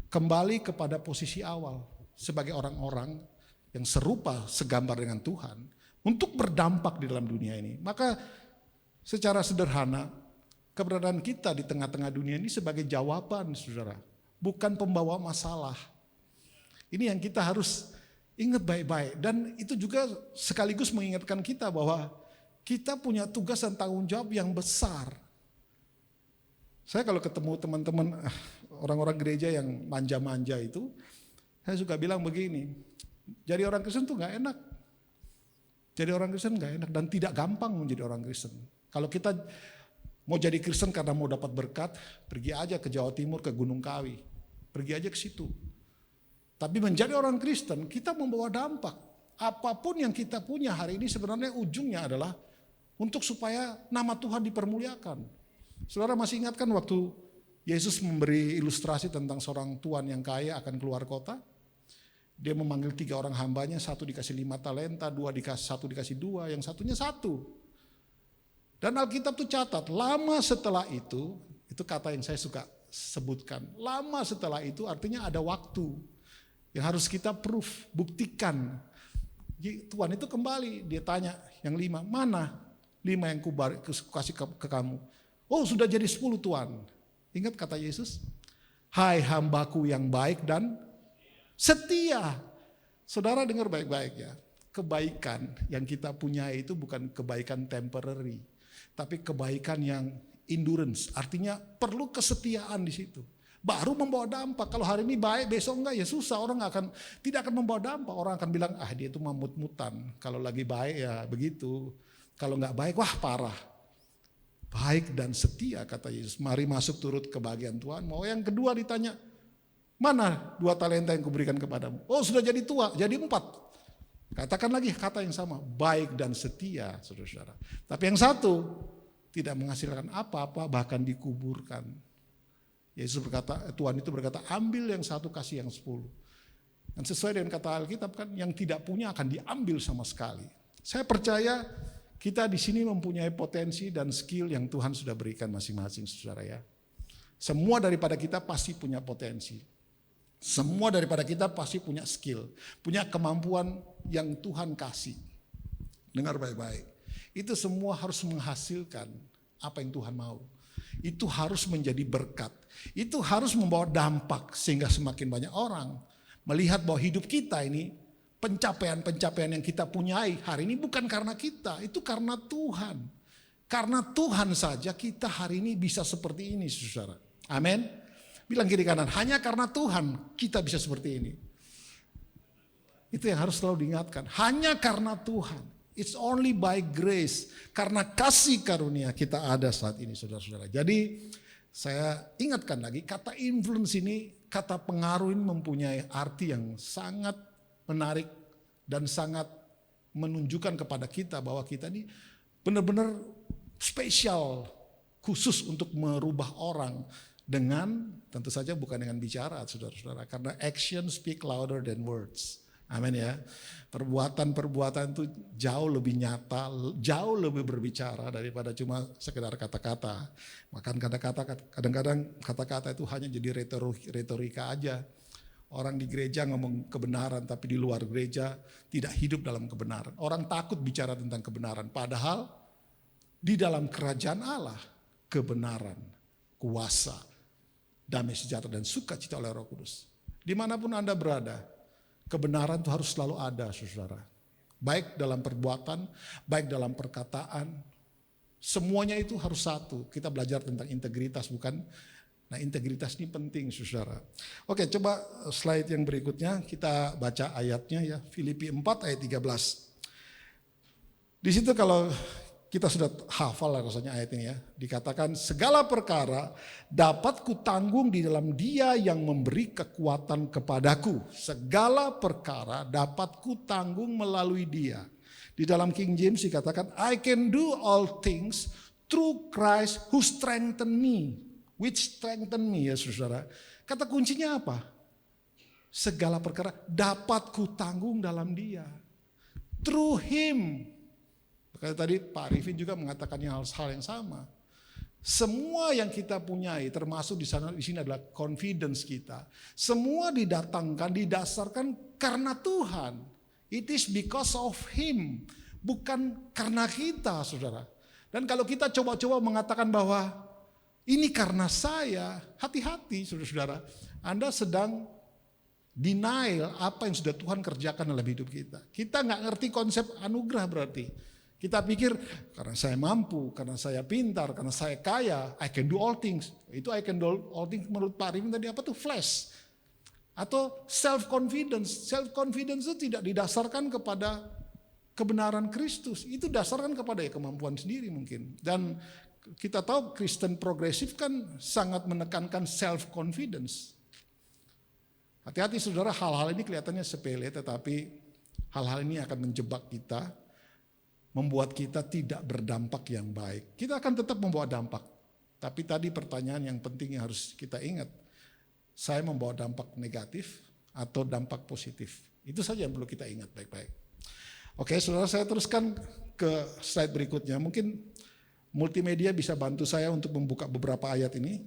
kembali kepada posisi awal sebagai orang-orang yang serupa segambar dengan Tuhan untuk berdampak di dalam dunia ini. Maka secara sederhana keberadaan kita di tengah-tengah dunia ini sebagai jawaban, saudara, bukan pembawa masalah. Ini yang kita harus ingat baik-baik, dan itu juga sekaligus mengingatkan kita bahwa kita punya tugas dan tanggung jawab yang besar. Saya kalau ketemu teman-teman orang-orang gereja yang manja-manja itu, saya suka bilang begini, jadi orang Kristen tuh gak enak. Jadi orang Kristen gak enak dan tidak gampang menjadi orang Kristen. Kalau kita mau jadi Kristen karena mau dapat berkat, pergi aja ke Jawa Timur, ke Gunung Kawi. Pergi aja ke situ. Tapi menjadi orang Kristen, kita membawa dampak. Apapun yang kita punya hari ini sebenarnya ujungnya adalah untuk supaya nama Tuhan dipermuliakan. Saudara masih ingat kan waktu Yesus memberi ilustrasi tentang seorang tuan yang kaya akan keluar kota? Dia memanggil 3 orang hambanya, 1 dikasih 5 talenta, 1 dikasih 2, yang satunya 1. Dan Alkitab tuh catat, lama setelah itu kata yang saya suka sebutkan. Lama setelah itu artinya ada waktu yang harus kita proof, buktikan. Tuhan itu kembali, dia tanya yang 5, mana 5 yang kasih ke kamu? Oh sudah jadi 10 Tuhan. Ingat kata Yesus? Hai hambaku yang baik dan setia. Saudara dengar baik-baik ya. Kebaikan yang kita punya itu bukan kebaikan temporary. Tapi kebaikan yang endurance. Artinya perlu kesetiaan di situ. Baru membawa dampak. Kalau hari ini baik, besok enggak, ya susah. Orang tidak akan membawa dampak. Orang akan bilang, dia itu mamut-mutan. Kalau lagi baik ya begitu. Kalau enggak baik, wah parah. Baik dan setia kata Yesus. Mari masuk turut kebahagiaan Tuhan. Mau yang kedua ditanya, mana 2 talenta yang kuberikan kepadamu? Oh sudah jadi tua, jadi 4. Katakan lagi kata yang sama, baik dan setia, saudara-saudara. Tapi yang satu tidak menghasilkan apa-apa, bahkan dikuburkan. Yesus berkata, Tuhan itu berkata, ambil yang 1 kasih yang 10. Dan sesuai dengan kata Alkitab kan, yang tidak punya akan diambil sama sekali. Saya percaya kita di sini mempunyai potensi dan skill yang Tuhan sudah berikan masing-masing, saudara ya. Semua daripada kita pasti punya potensi. Semua daripada kita pasti punya skill, punya kemampuan yang Tuhan kasih. Dengar baik-baik. Itu semua harus menghasilkan apa yang Tuhan mau. Itu harus menjadi berkat. Itu harus membawa dampak sehingga semakin banyak orang melihat bahwa hidup kita ini, pencapaian-pencapaian yang kita punyai hari ini bukan karena kita, itu karena Tuhan. Karena Tuhan saja kita hari ini bisa seperti ini, saudara. Amin. Bilang kiri kanan, hanya karena Tuhan kita bisa seperti ini. Itu yang harus selalu diingatkan. Hanya karena Tuhan. It's only by grace. Karena kasih karunia kita ada saat ini, saudara-saudara. Jadi saya ingatkan lagi, kata influence ini, kata pengaruh ini mempunyai arti yang sangat menarik dan sangat menunjukkan kepada kita bahwa kita ini benar-benar spesial, khusus untuk merubah orang dengan, tentu saja bukan dengan bicara, saudara-saudara, karena action speak louder than words. Amin ya. Perbuatan-perbuatan itu jauh lebih nyata, jauh lebih berbicara daripada cuma sekedar kata-kata. Bahkan kadang-kadang kata-kata itu hanya jadi retorika aja. Orang di gereja ngomong kebenaran tapi di luar gereja tidak hidup dalam kebenaran. Orang takut bicara tentang kebenaran. Padahal di dalam kerajaan Allah kebenaran, kuasa, damai sejahtera dan sukacita oleh Roh Kudus. Dimanapun Anda berada, kebenaran itu harus selalu ada, saudara. Baik dalam perbuatan, baik dalam perkataan. Semuanya itu harus satu. Kita belajar tentang integritas, bukan? Nah, integritas ini penting, saudara. Oke, coba slide yang berikutnya. Kita baca ayatnya ya. Filipi 4 ayat 13. Di situ kalau kita sudah hafal lah rasanya ayat ini ya. Dikatakan segala perkara dapat kutanggung di dalam Dia yang memberi kekuatan kepadaku. Segala perkara dapat kutanggung melalui Dia. Di dalam King James dikatakan I can do all things through Christ who strengthen me. Which strengthen me ya saudara. Kata kuncinya apa? Segala perkara dapat kutanggung dalam Dia. Through Him. Kayak tadi Pak Arifin juga mengatakan hal yang sama. Semua yang kita punyai, termasuk di sini adalah confidence kita. Semua didasarkan karena Tuhan. It is because of Him, bukan karena kita, saudara. Dan kalau kita coba-coba mengatakan bahwa ini karena saya, hati-hati, saudara-saudara. Anda sedang denial apa yang sudah Tuhan kerjakan dalam hidup kita. Kita nggak ngerti konsep anugerah berarti. Kita pikir karena saya mampu, karena saya pintar, karena saya kaya, I can do all things. Itu I can do all things menurut Pak Arifin tadi apa tuh? Flash. Atau self-confidence. Self-confidence itu tidak didasarkan kepada kebenaran Kristus. Itu dasarkan kepada kemampuan sendiri mungkin. Dan kita tahu Kristen progresif kan sangat menekankan self-confidence. Hati-hati saudara, hal-hal ini kelihatannya sepele tetapi hal-hal ini akan menjebak kita. Membuat kita tidak berdampak yang baik. Kita akan tetap membawa dampak. Tapi tadi pertanyaan yang penting yang harus kita ingat. Saya membawa dampak negatif atau dampak positif. Itu saja yang perlu kita ingat baik-baik. Oke, saudara, saya teruskan ke slide berikutnya. Mungkin multimedia bisa bantu saya untuk membuka beberapa ayat ini.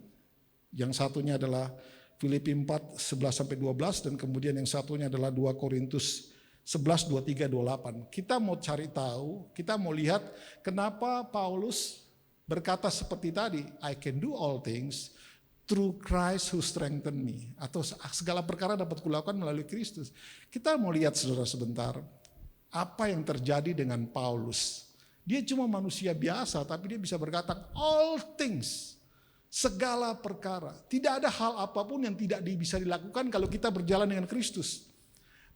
Yang satunya adalah Filipi 4, 11-12 dan kemudian yang satunya adalah 2 Korintus 11, 23, 28. Kita mau cari tahu, kita mau lihat kenapa Paulus berkata seperti tadi, I can do all things through Christ who strengthen me. Atau segala perkara dapat kulakukan melalui Kristus. Kita mau lihat saudara sebentar, apa yang terjadi dengan Paulus. Dia cuma manusia biasa, tapi dia bisa berkata all things. Segala perkara. Tidak ada hal apapun yang tidak bisa dilakukan kalau kita berjalan dengan Kristus.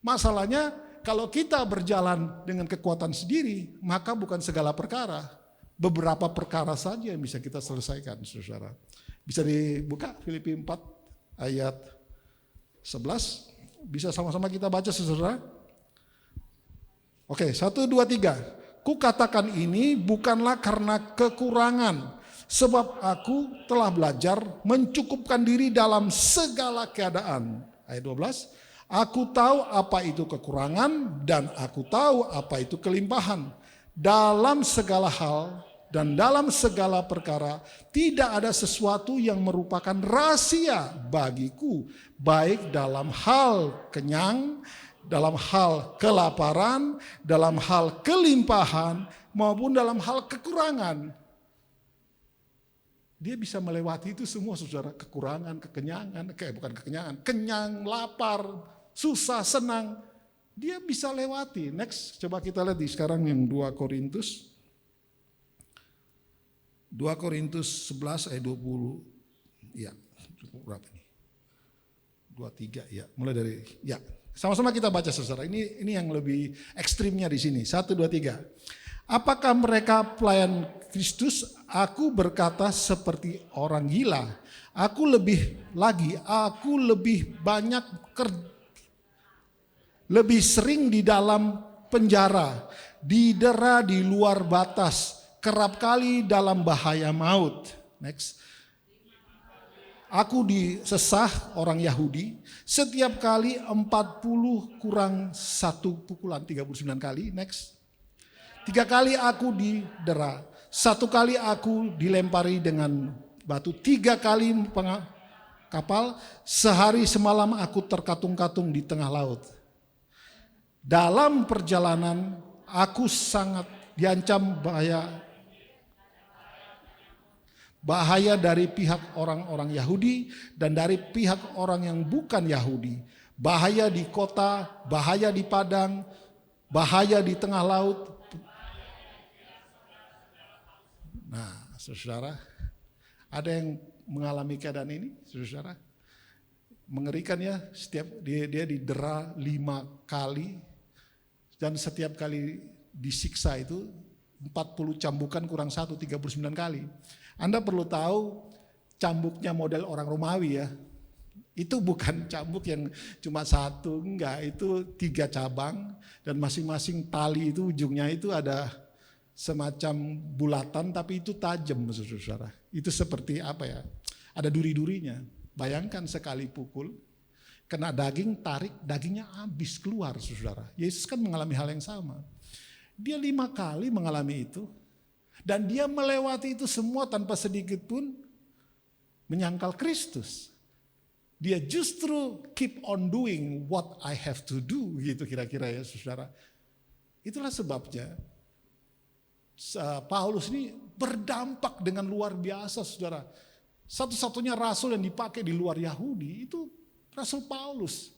Masalahnya, kalau kita berjalan dengan kekuatan sendiri, maka bukan segala perkara. Beberapa perkara saja yang bisa kita selesaikan, saudara. Bisa dibuka Filipi 4 ayat 11. Bisa sama-sama kita baca, saudara. Oke, 1, 2, 3. Kukatakan ini bukanlah karena kekurangan, sebab aku telah belajar mencukupkan diri dalam segala keadaan. Ayat 12. Aku tahu apa itu kekurangan dan aku tahu apa itu kelimpahan. Dalam segala hal dan dalam segala perkara tidak ada sesuatu yang merupakan rahasia bagiku. Baik dalam hal kenyang, dalam hal kelaparan, dalam hal kelimpahan maupun dalam hal kekurangan. Dia bisa melewati itu semua saudara. Kekurangan, kekenyangan, bukan kekenyangan, kenyang, lapar, susah, senang. Dia bisa lewati. Next, coba kita lihat di sekarang yang 2 Korintus. 2 Korintus 11 ayat 20. Ya, berapa ini? 23 ya. Mulai dari ya. Sama-sama kita baca saudara. Ini yang lebih ekstrimnya di sini. 1, 2, 3. Apakah mereka pelayan Kristus? Aku berkata seperti orang gila. Aku lebih banyak lebih sering di dalam penjara, didera di luar batas, kerap kali dalam bahaya maut. Next. Aku disesah orang Yahudi, setiap kali 40 kurang 1 pukulan, 39 kali. Next. 3 kali aku didera, 1 kali aku dilempari dengan batu, 3 kali kapal, sehari semalam aku terkatung-katung di tengah laut. Dalam perjalanan aku sangat diancam bahaya dari pihak orang-orang Yahudi dan dari pihak orang yang bukan Yahudi. Bahaya di kota, bahaya di padang, bahaya di tengah laut. Nah, saudara, ada yang mengalami keadaan ini, saudara? Mengerikan ya, dia didera 5 kali dan setiap kali disiksa itu 40 cambukan kurang 1, 39 kali. Anda perlu tahu cambuknya model orang Romawi ya. Itu bukan cambuk yang cuma 1, enggak, itu 3 cabang dan masing-masing tali itu ujungnya itu ada semacam bulatan tapi itu tajam, saudara. Itu seperti apa ya? Ada duri-durinya. Bayangkan sekali pukul, kena daging, tarik, dagingnya habis keluar, saudara. Yesus kan mengalami hal yang sama. Dia 5 kali mengalami itu. Dan dia melewati itu semua tanpa sedikit pun menyangkal Kristus. Dia justru keep on doing what I have to do, gitu kira-kira ya saudara. Itulah sebabnya Paulus ini berdampak dengan luar biasa saudara. Satu-satunya rasul yang dipakai di luar Yahudi itu Rasul Paulus.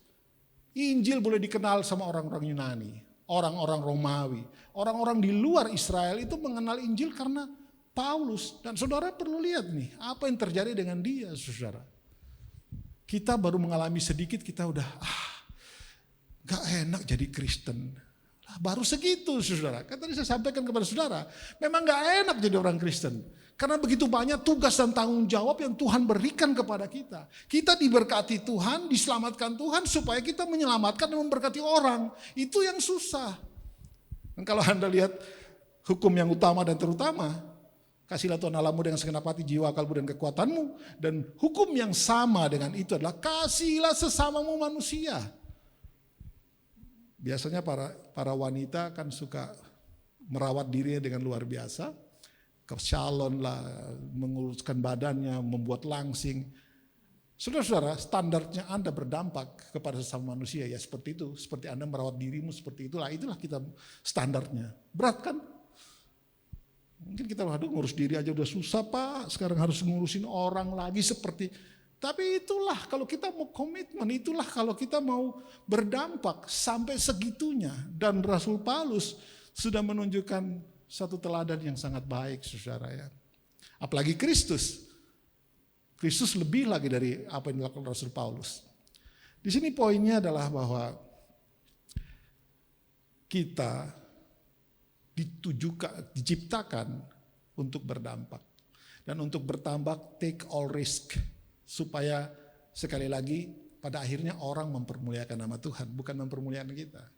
Injil boleh dikenal sama orang-orang Yunani, orang-orang Romawi, orang-orang di luar Israel itu mengenal Injil karena Paulus. Dan saudara perlu lihat nih, apa yang terjadi dengan dia saudara. Kita baru mengalami sedikit, kita udah gak enak jadi Kristen. Baru segitu saudara. Kan tadi saya sampaikan kepada saudara, memang gak enak jadi orang Kristen. Karena begitu banyak tugas dan tanggung jawab yang Tuhan berikan kepada kita. Kita diberkati Tuhan, diselamatkan Tuhan supaya kita menyelamatkan dan memberkati orang. Itu yang susah. Dan kalau Anda lihat hukum yang utama dan terutama, kasihlah Tuhan Allahmu dengan segenap hati, jiwa, kalbu, dan kekuatanmu. Dan hukum yang sama dengan itu adalah kasihlah sesamamu manusia. Biasanya para wanita kan suka merawat dirinya dengan luar biasa. Ke salon lah, menguruskan badannya, membuat langsing. Saudara-saudara, standarnya Anda berdampak kepada sesama manusia ya seperti itu. Seperti Anda merawat dirimu seperti itulah kita standarnya. Berat kan? Mungkin kita ngurus diri aja udah susah Pak, sekarang harus ngurusin orang lagi seperti. Tapi itulah kalau kita mau komitmen, itulah kalau kita mau berdampak sampai segitunya. Dan Rasul Paulus sudah menunjukkan satu teladan yang sangat baik saudara ya. Apalagi Kristus. Kristus lebih lagi dari apa yang dilakukan Rasul Paulus. Di sini poinnya adalah bahwa kita diciptakan untuk berdampak. Dan untuk berdampak take all risk. Supaya sekali lagi pada akhirnya orang mempermuliakan nama Tuhan. Bukan mempermuliakan kita.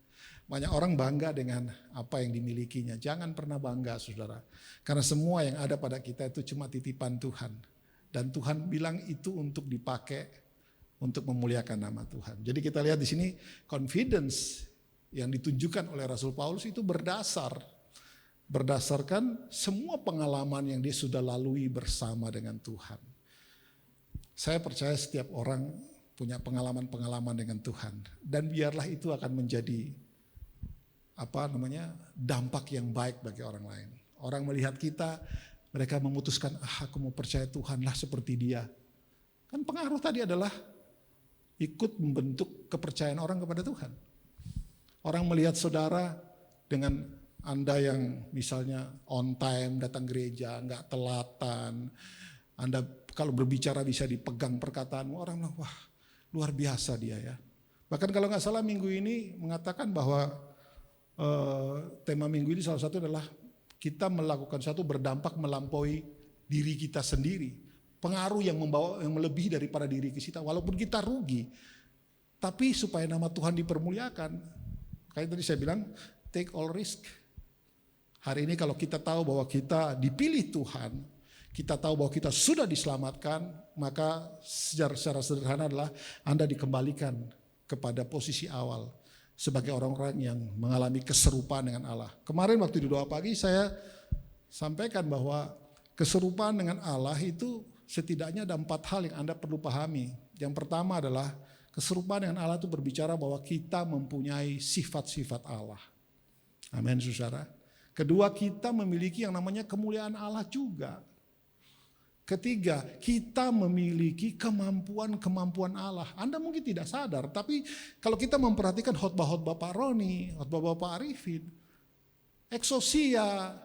Banyak orang bangga dengan apa yang dimilikinya. Jangan pernah bangga saudara. Karena semua yang ada pada kita itu cuma titipan Tuhan. Dan Tuhan bilang itu untuk dipakai untuk memuliakan nama Tuhan. Jadi kita lihat di sini confidence yang ditunjukkan oleh Rasul Paulus itu berdasarkan semua pengalaman yang dia sudah lalui bersama dengan Tuhan. Saya percaya setiap orang punya pengalaman-pengalaman dengan Tuhan. Dan biarlah itu akan menjadi dampak yang baik bagi orang lain. Orang melihat kita, mereka memutuskan, aku mau percaya Tuhan lah seperti dia. Kan pengaruh tadi adalah ikut membentuk kepercayaan orang kepada Tuhan. Orang melihat saudara dengan Anda yang misalnya on time, datang gereja, nggak telatan. Anda kalau berbicara bisa dipegang perkataanmu, orang bilang, wah luar biasa dia ya. Bahkan kalau nggak salah minggu ini mengatakan bahwa tema minggu ini salah satu adalah kita melakukan satu berdampak melampaui diri kita sendiri. Pengaruh yang melebihi daripada diri kita. Walaupun kita rugi. Tapi supaya nama Tuhan dipermuliakan. Kayak tadi saya bilang take all risk. Hari ini kalau kita tahu bahwa kita dipilih Tuhan. Kita tahu bahwa kita sudah diselamatkan. Maka secara sederhana adalah Anda dikembalikan kepada posisi awal. Sebagai orang-orang yang mengalami keserupaan dengan Allah. Kemarin waktu di doa pagi saya sampaikan bahwa keserupaan dengan Allah itu setidaknya ada 4 hal yang Anda perlu pahami. Yang pertama adalah keserupaan dengan Allah itu berbicara bahwa kita mempunyai sifat-sifat Allah. Amin saudara. Kedua, kita memiliki yang namanya kemuliaan Allah juga. Ketiga, kita memiliki kemampuan-kemampuan Allah. Anda mungkin tidak sadar, tapi kalau kita memperhatikan khotbah-khotbah Pak Roni, khotbah Bapak Arifin, eksosia,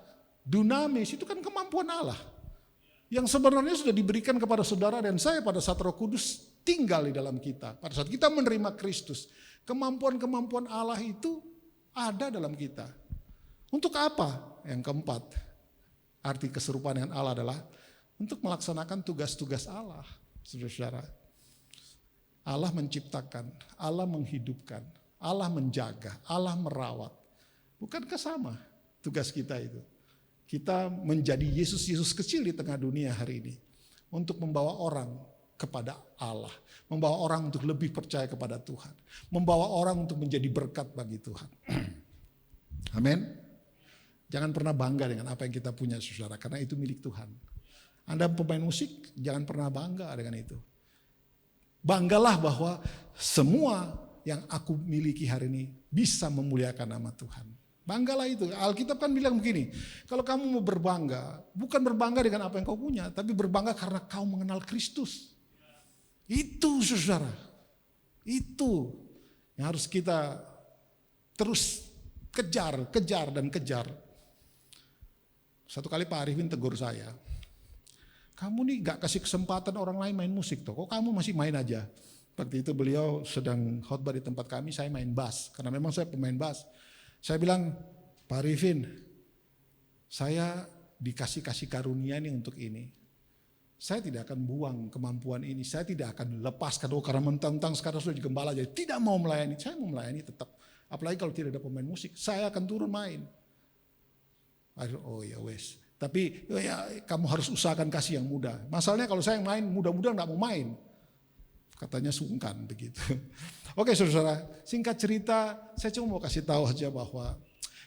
dunamis, itu kan kemampuan Allah. Yang sebenarnya sudah diberikan kepada saudara dan saya pada saat Roh Kudus tinggal di dalam kita. Pada saat kita menerima Kristus, kemampuan-kemampuan Allah itu ada dalam kita. Untuk apa? Yang keempat, arti keserupaan dengan Allah adalah untuk melaksanakan tugas-tugas Allah, saudara-saudara. Allah menciptakan, Allah menghidupkan, Allah menjaga, Allah merawat. Bukankah sama tugas kita itu? Kita menjadi Yesus-Yesus kecil di tengah dunia hari ini. Untuk membawa orang kepada Allah. Membawa orang untuk lebih percaya kepada Tuhan. Membawa orang untuk menjadi berkat bagi Tuhan. Amin. Jangan pernah bangga dengan apa yang kita punya saudara, karena itu milik Tuhan. Anda pemain musik, jangan pernah bangga dengan itu. Banggalah bahwa semua yang aku miliki hari ini bisa memuliakan nama Tuhan. Banggalah itu. Alkitab kan bilang begini, kalau kamu mau berbangga, bukan berbangga dengan apa yang kau punya, tapi berbangga karena kau mengenal Kristus. Itu saudara, itu yang harus kita terus kejar dan kejar. Satu kali Pak Arifin tegur saya, kamu nih gak kasih kesempatan orang lain main musik kok kamu masih main aja. Waktu itu beliau sedang khotbah di tempat kami, saya main bass, karena memang saya pemain bass. Saya bilang, Pak Arifin, saya dikasih karunia nih untuk ini. Saya tidak akan buang kemampuan ini, saya tidak akan lepaskan, karena mentang-mentang sekarang sudah jadi gembala, jadi tidak mau melayani. Saya mau melayani tetap, apalagi kalau tidak ada pemain musik, saya akan turun main. Oh ya wes, tapi ya, kamu harus usahakan kasih yang muda. Masalahnya kalau saya main, muda-muda gak mau main. Katanya sungkan begitu. Oke saudara, singkat cerita, saya cuma mau kasih tahu aja bahwa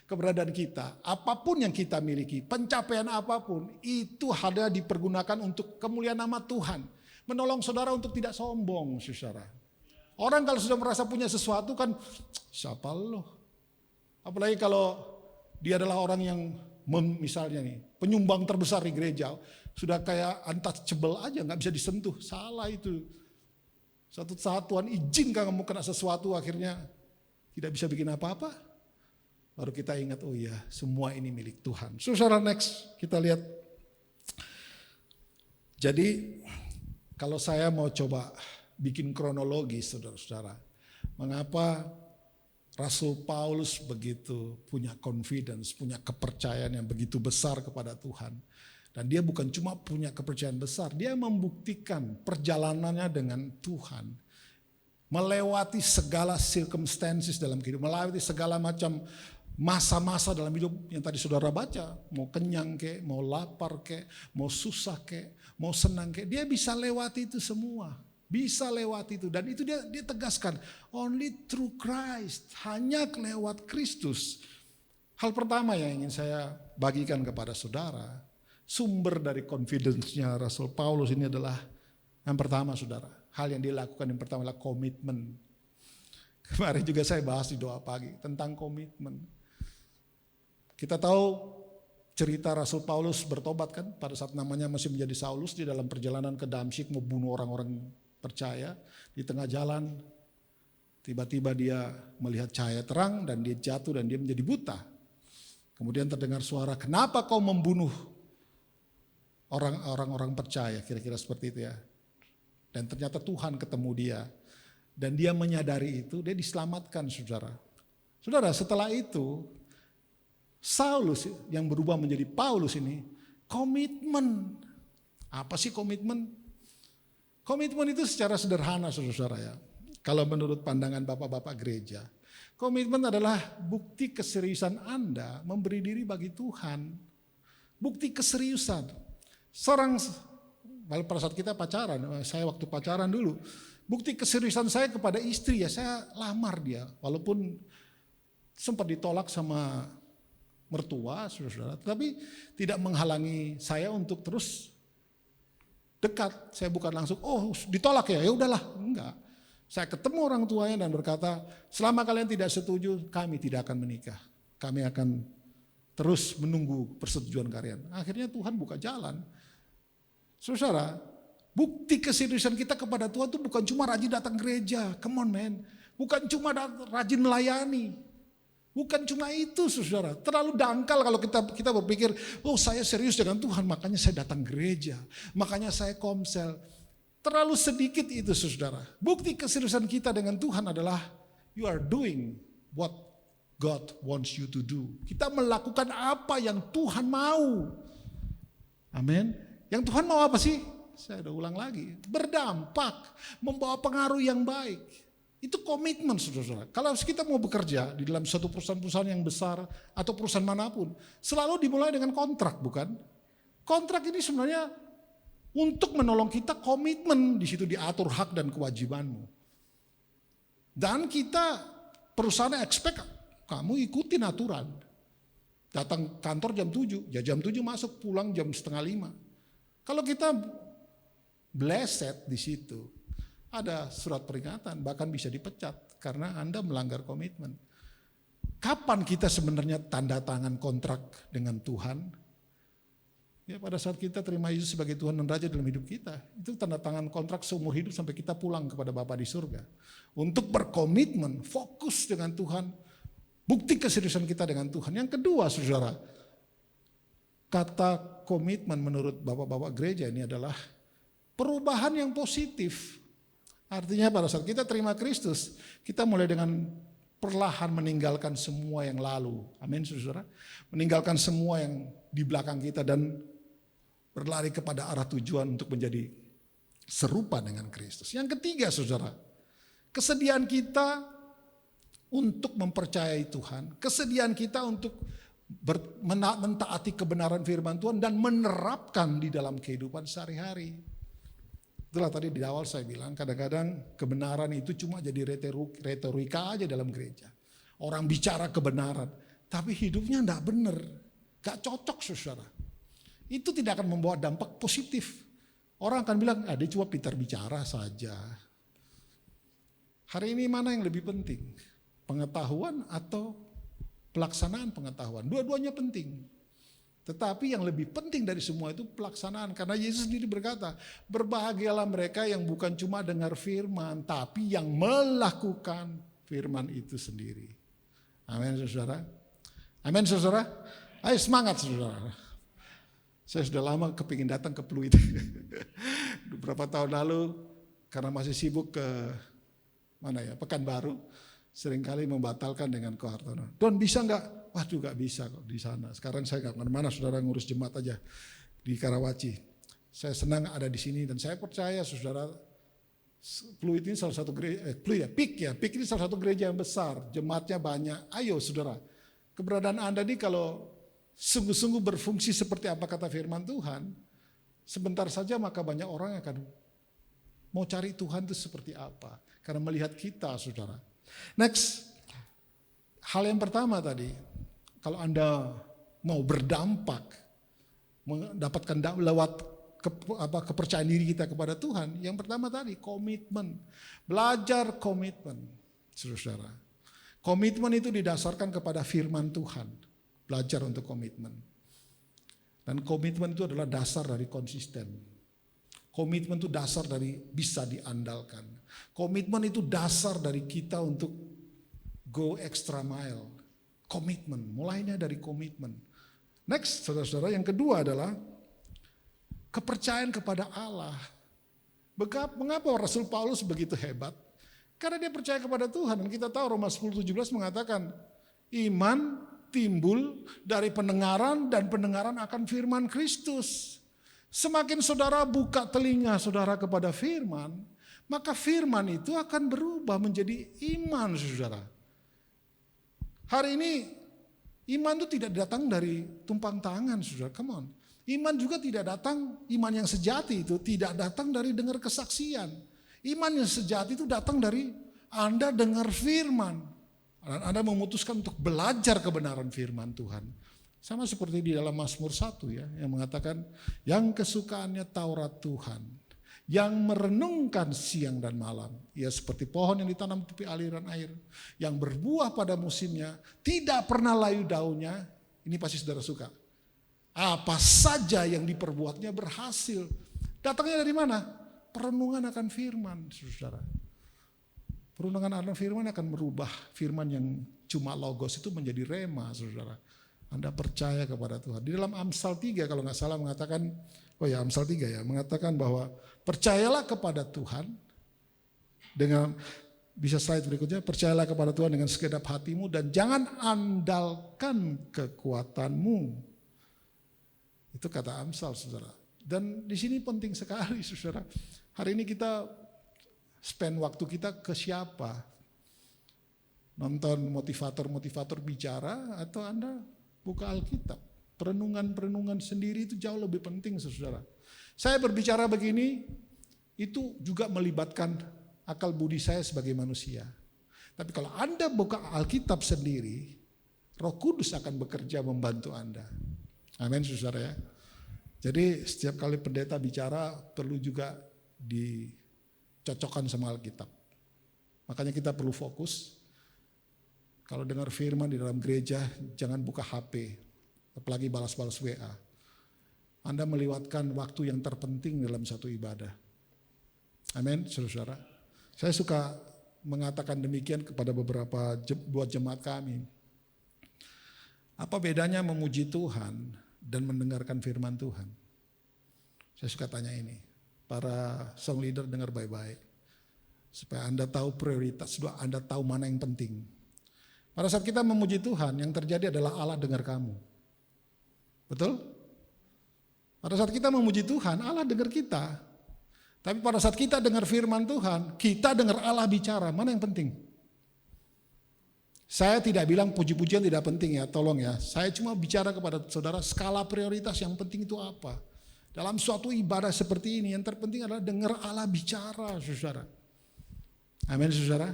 keberadaan kita, apapun yang kita miliki, pencapaian apapun, itu ada dipergunakan untuk kemuliaan nama Tuhan. Menolong saudara untuk tidak sombong, saudara. Orang kalau sudah merasa punya sesuatu kan, siapa lo? Apalagi kalau dia adalah orang yang misalnya nih, penyumbang terbesar di gereja, sudah kayak untouchable aja, nggak bisa disentuh. Salah itu. Satu saat Tuhan izinkan kamu kena sesuatu, akhirnya tidak bisa bikin apa-apa. Baru kita ingat, oh iya, semua ini milik Tuhan. Saudara, next kita lihat. Jadi kalau saya mau coba bikin kronologi, saudara-saudara, mengapa Rasul Paulus begitu punya confidence, punya kepercayaan yang begitu besar kepada Tuhan. Dan dia bukan cuma punya kepercayaan besar, dia membuktikan perjalanannya dengan Tuhan. Melewati segala circumstances dalam kehidupan, melewati segala macam masa-masa dalam hidup yang tadi saudara baca. Mau kenyang kek, mau lapar kek, mau susah kek, mau senang kek. Dia bisa lewati itu semua. Bisa lewati itu. Dan itu dia tegaskan, only through Christ, hanya lewat Kristus. Hal pertama yang ingin saya bagikan kepada saudara, sumber dari confidence-nya Rasul Paulus ini adalah yang pertama saudara. Hal yang dilakukan yang pertama adalah komitmen. Kemarin juga saya bahas di doa pagi tentang komitmen. Kita tahu cerita Rasul Paulus bertobat kan pada saat namanya masih menjadi Saulus, di dalam perjalanan ke Damsyik mau bunuh orang-orang percaya. Di tengah jalan tiba-tiba dia melihat cahaya terang dan dia jatuh dan dia menjadi buta. Kemudian terdengar suara, kenapa kau membunuh orang-orang percaya, kira-kira seperti itu ya. Dan ternyata Tuhan ketemu dia. Dan dia menyadari itu, dia diselamatkan saudara. Saudara, setelah itu Saulus yang berubah menjadi Paulus ini komitmen. Apa sih komitmen? Komitmen itu secara sederhana saudara ya. Kalau menurut pandangan bapak-bapak gereja, komitmen adalah bukti keseriusan Anda memberi diri bagi Tuhan. Bukti keseriusan. Pada saat kita pacaran, saya waktu pacaran dulu, bukti keseriusan saya kepada istri ya, saya lamar dia. Walaupun sempat ditolak sama mertua, saudara-saudara, tapi tidak menghalangi saya untuk terus dekat. Saya bukan langsung, oh ditolak ya udahlah, enggak. Saya ketemu orang tuanya dan berkata, selama kalian tidak setuju, kami tidak akan menikah. Kami akan terus menunggu persetujuan kalian. Akhirnya Tuhan buka jalan. Saudara, bukti keseriusan kita kepada Tuhan itu bukan cuma rajin datang gereja, come on man. Bukan cuma rajin melayani. Bukan cuma itu saudara. Terlalu dangkal kalau kita berpikir, oh saya serius dengan Tuhan makanya saya datang gereja. Makanya saya komsel. Terlalu sedikit itu saudara. Bukti keseriusan kita dengan Tuhan adalah you are doing what God wants you to do. Kita melakukan apa yang Tuhan mau. Amin. Yang Tuhan mau apa sih? Saya udah ulang lagi. Berdampak, membawa pengaruh yang baik. Itu komitmen saudara-saudara. Kalau kita mau bekerja di dalam suatu perusahaan-perusahaan yang besar atau perusahaan manapun, selalu dimulai dengan kontrak, bukan? Kontrak ini sebenarnya untuk menolong kita komitmen, di situ diatur hak dan kewajibanmu. Dan kita perusahaan expect kamu ikutin aturan. Datang kantor jam 7, ya jam 7 masuk, pulang jam setengah 5. Kalau kita blessed di situ, ada surat peringatan, bahkan bisa dipecat karena Anda melanggar komitmen. Kapan kita sebenarnya tanda tangan kontrak dengan Tuhan? Ya pada saat kita terima Yesus sebagai Tuhan dan Raja dalam hidup kita. Itu tanda tangan kontrak seumur hidup sampai kita pulang kepada Bapa di surga. Untuk berkomitmen, fokus dengan Tuhan, bukti keseriusan kita dengan Tuhan. Yang kedua saudara, kata komitmen menurut bapak-bapak gereja ini adalah perubahan yang positif. Artinya pada saat kita terima Kristus, kita mulai dengan perlahan meninggalkan semua yang lalu. Amin saudara. Meninggalkan semua yang di belakang kita dan berlari kepada arah tujuan untuk menjadi serupa dengan Kristus. Yang ketiga saudara, kesediaan kita untuk mempercayai Tuhan. Kesediaan kita untuk mentaati kebenaran firman Tuhan dan menerapkan di dalam kehidupan sehari-hari. Itulah tadi di awal saya bilang, kadang-kadang kebenaran itu cuma jadi retorika aja dalam gereja. Orang bicara kebenaran, tapi hidupnya enggak benar, gak cocok saudara. Itu tidak akan membawa dampak positif. Orang akan bilang, dia cuma pintar bicara saja. Hari ini mana yang lebih penting? Pengetahuan atau pelaksanaan pengetahuan? Dua-duanya penting. Tetapi yang lebih penting dari semua itu pelaksanaan. Karena Yesus sendiri berkata, berbahagialah mereka yang bukan cuma dengar firman, tapi yang melakukan firman itu sendiri. Amin saudara. Amin saudara. Ayo semangat saudara. Saya sudah lama kepingin datang ke Pluit. Beberapa tahun lalu karena masih sibuk ke Pekanbaru, seringkali membatalkan dengan Ko Hartono. Don bisa enggak? Waduh gak bisa kok di sana. Sekarang saya gak kemana-mana, saudara ngurus jemaat aja di Karawaci. Saya senang ada di sini dan saya percaya saudara, Pluit ini salah satu gereja, PIK ini salah satu gereja yang besar, jemaatnya banyak. Ayo saudara, keberadaan Anda ini kalau sungguh-sungguh berfungsi seperti apa kata firman Tuhan, sebentar saja maka banyak orang akan mau cari Tuhan itu seperti apa. Karena melihat kita saudara. Next, hal yang pertama tadi, kalau Anda mau berdampak, mendapatkan lewat kepercayaan diri kita kepada Tuhan, yang pertama tadi komitmen, belajar komitmen, saudara. Komitmen itu didasarkan kepada firman Tuhan, belajar untuk komitmen. Dan komitmen itu adalah dasar dari konsisten. Komitmen itu dasar dari bisa diandalkan. Komitmen itu dasar dari kita untuk go extra mile. Komitmen, mulainya dari komitmen. Next, saudara-saudara, yang kedua adalah kepercayaan kepada Allah. Mengapa Rasul Paulus begitu hebat? Karena dia percaya kepada Tuhan. Dan kita tahu Roma 10:17 mengatakan, iman timbul dari pendengaran dan pendengaran akan firman Kristus. Semakin saudara buka telinga saudara kepada firman, maka firman itu akan berubah menjadi iman saudara. Hari ini iman itu tidak datang dari tumpang tangan saudara, come on. Iman juga tidak datang, iman yang sejati itu tidak datang dari dengar kesaksian. Iman yang sejati itu datang dari Anda dengar firman. Dan Anda memutuskan untuk belajar kebenaran firman Tuhan. Sama seperti di dalam Mazmur 1 ya, yang mengatakan yang kesukaannya Taurat Tuhan, yang merenungkan siang dan malam. Ia seperti pohon yang ditanam di tepi aliran air, yang berbuah pada musimnya, tidak pernah layu daunnya. Ini pasti saudara suka. Apa saja yang diperbuatnya berhasil. Datangnya dari mana? Perenungan akan firman, saudara. Perenungan akan firman akan merubah firman yang cuma logos itu menjadi rema, saudara. Anda percaya kepada Tuhan. Di dalam Amsal 3 kalau nggak salah mengatakan, Amsal 3 ya, mengatakan bahwa percayalah kepada Tuhan dengan, bisa slide berikutnya, percayalah kepada Tuhan dengan segenap hatimu dan jangan andalkan kekuatanmu. Itu kata Amsal, saudara. Dan di sini penting sekali, saudara. Hari ini kita spend waktu kita ke siapa? Nonton motivator-motivator bicara atau Anda buka Alkitab? Perenungan-perenungan sendiri itu jauh lebih penting, saudara. Saya berbicara begini, itu juga melibatkan akal budi saya sebagai manusia. Tapi kalau Anda buka Alkitab sendiri, Roh Kudus akan bekerja membantu Anda. Amin, saudara ya. Jadi setiap kali pendeta bicara perlu juga dicocokkan sama Alkitab. Makanya kita perlu fokus. Kalau dengar firman di dalam gereja, jangan buka HP, apalagi balas-balas WA. Anda melewatkan waktu yang terpenting dalam satu ibadah. Amin, saudara. Saya suka mengatakan demikian kepada beberapa buat jemaat kami. Apa bedanya memuji Tuhan dan mendengarkan firman Tuhan? Saya suka tanya ini. Para song leader dengar baik-baik. Supaya Anda tahu prioritas, Anda tahu mana yang penting. Pada saat kita memuji Tuhan, yang terjadi adalah Allah dengar kamu. Betul? Pada saat kita memuji Tuhan, Allah dengar kita. Tapi pada saat kita dengar firman Tuhan, kita dengar Allah bicara, mana yang penting? Saya tidak bilang puji-pujian tidak penting ya, tolong ya. Saya cuma bicara kepada saudara skala prioritas yang penting itu apa. Dalam suatu ibadah seperti ini yang terpenting adalah dengar Allah bicara, saudara. Amin, saudara.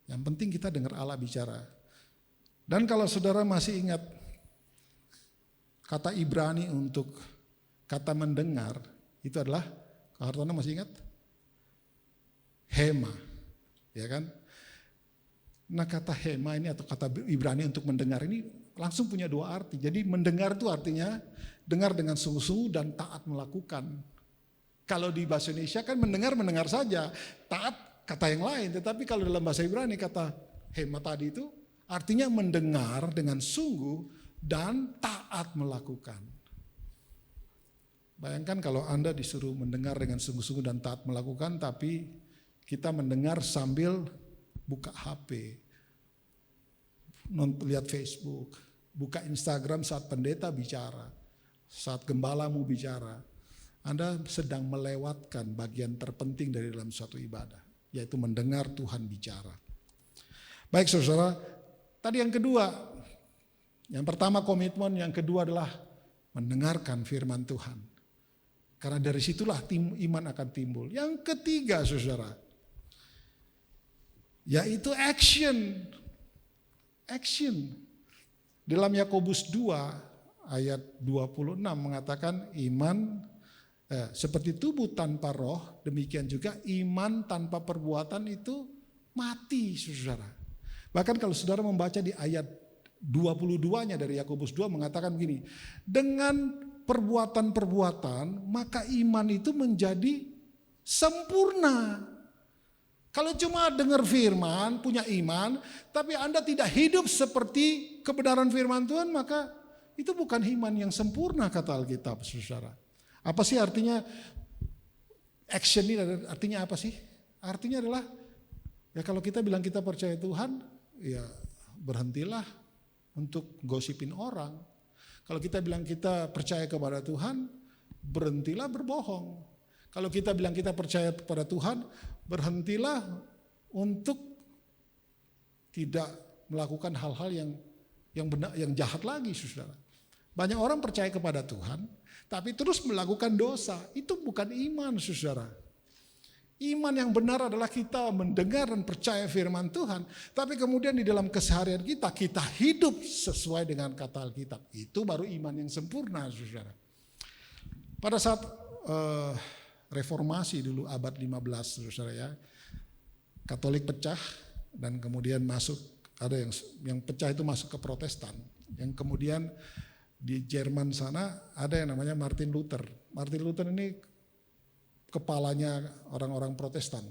Yang penting kita dengar Allah bicara. Dan kalau saudara masih ingat kata Ibrani untuk kata mendengar, itu adalah, kalau Hartono masih ingat? Hema, ya kan? Nah kata hema ini atau kata Ibrani untuk mendengar ini langsung punya dua arti. Jadi mendengar itu artinya dengar dengan sungguh-sungguh dan taat melakukan. Kalau di bahasa Indonesia kan mendengar saja, taat kata yang lain. Tetapi kalau dalam bahasa Ibrani kata hema tadi itu artinya mendengar dengan sungguh dan taat melakukan. Bayangkan kalau Anda disuruh mendengar dengan sungguh-sungguh dan taat melakukan, tapi kita mendengar sambil buka HP, lihat Facebook, buka Instagram saat pendeta bicara, saat gembalamu bicara. Anda sedang melewatkan bagian terpenting dari dalam suatu ibadah, yaitu mendengar Tuhan bicara. Baik saudara, tadi yang kedua, yang pertama komitmen, yang kedua adalah mendengarkan firman Tuhan. Karena dari situlah iman akan timbul. Yang ketiga saudara, yaitu action. Action. Dalam Yakobus 2 ayat 26 mengatakan iman seperti tubuh tanpa roh, demikian juga iman tanpa perbuatan itu mati, saudara. Bahkan kalau saudara membaca di ayat 22-nya dari Yakobus 2 mengatakan begini, dengan perbuatan-perbuatan maka iman itu menjadi sempurna. Kalau cuma dengar firman, punya iman, tapi Anda tidak hidup seperti kebenaran firman Tuhan, maka itu bukan iman yang sempurna kata Alkitab, saudara. Apa sih artinya action ini? Artinya apa sih? Artinya adalah, ya kalau kita bilang kita percaya Tuhan, ya berhentilah untuk gosipin orang. Kalau kita bilang kita percaya kepada Tuhan, berhentilah berbohong. Kalau kita bilang kita percaya kepada Tuhan, berhentilah untuk tidak melakukan hal-hal yang benar, yang jahat lagi, saudara. Banyak orang percaya kepada Tuhan, tapi terus melakukan dosa. Itu bukan iman, saudara. Iman yang benar adalah kita mendengar dan percaya firman Tuhan, tapi kemudian di dalam keseharian kita hidup sesuai dengan kata Alkitab. Itu baru iman yang sempurna, saudara. Pada saat reformasi dulu abad 15, saudara ya, Katolik pecah dan kemudian masuk, ada yang pecah itu masuk ke Protestan, yang kemudian di Jerman sana ada yang namanya Martin Luther. Martin Luther ini kepalanya orang-orang Protestan.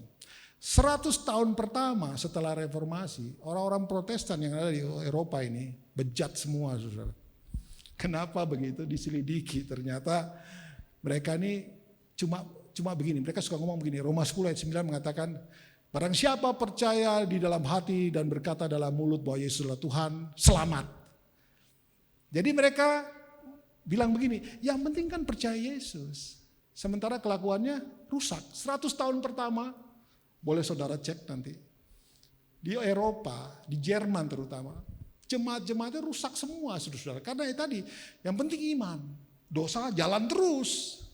100 tahun pertama setelah reformasi, orang-orang Protestan yang ada di Eropa ini bejat semua, saudara. Kenapa begitu? Diselidiki, ternyata mereka ini cuma begini, mereka suka ngomong begini. Roma 10 ayat 9 mengatakan, barang siapa percaya di dalam hati dan berkata dalam mulut bahwa Yesus adalah Tuhan, selamat. Jadi mereka bilang begini, yang penting kan percaya Yesus. Sementara kelakuannya rusak. 100 tahun pertama, boleh saudara cek nanti. Di Eropa, di Jerman terutama, jemaat-jemaatnya rusak semua, saudara. Karena tadi, yang penting iman. Dosa jalan terus.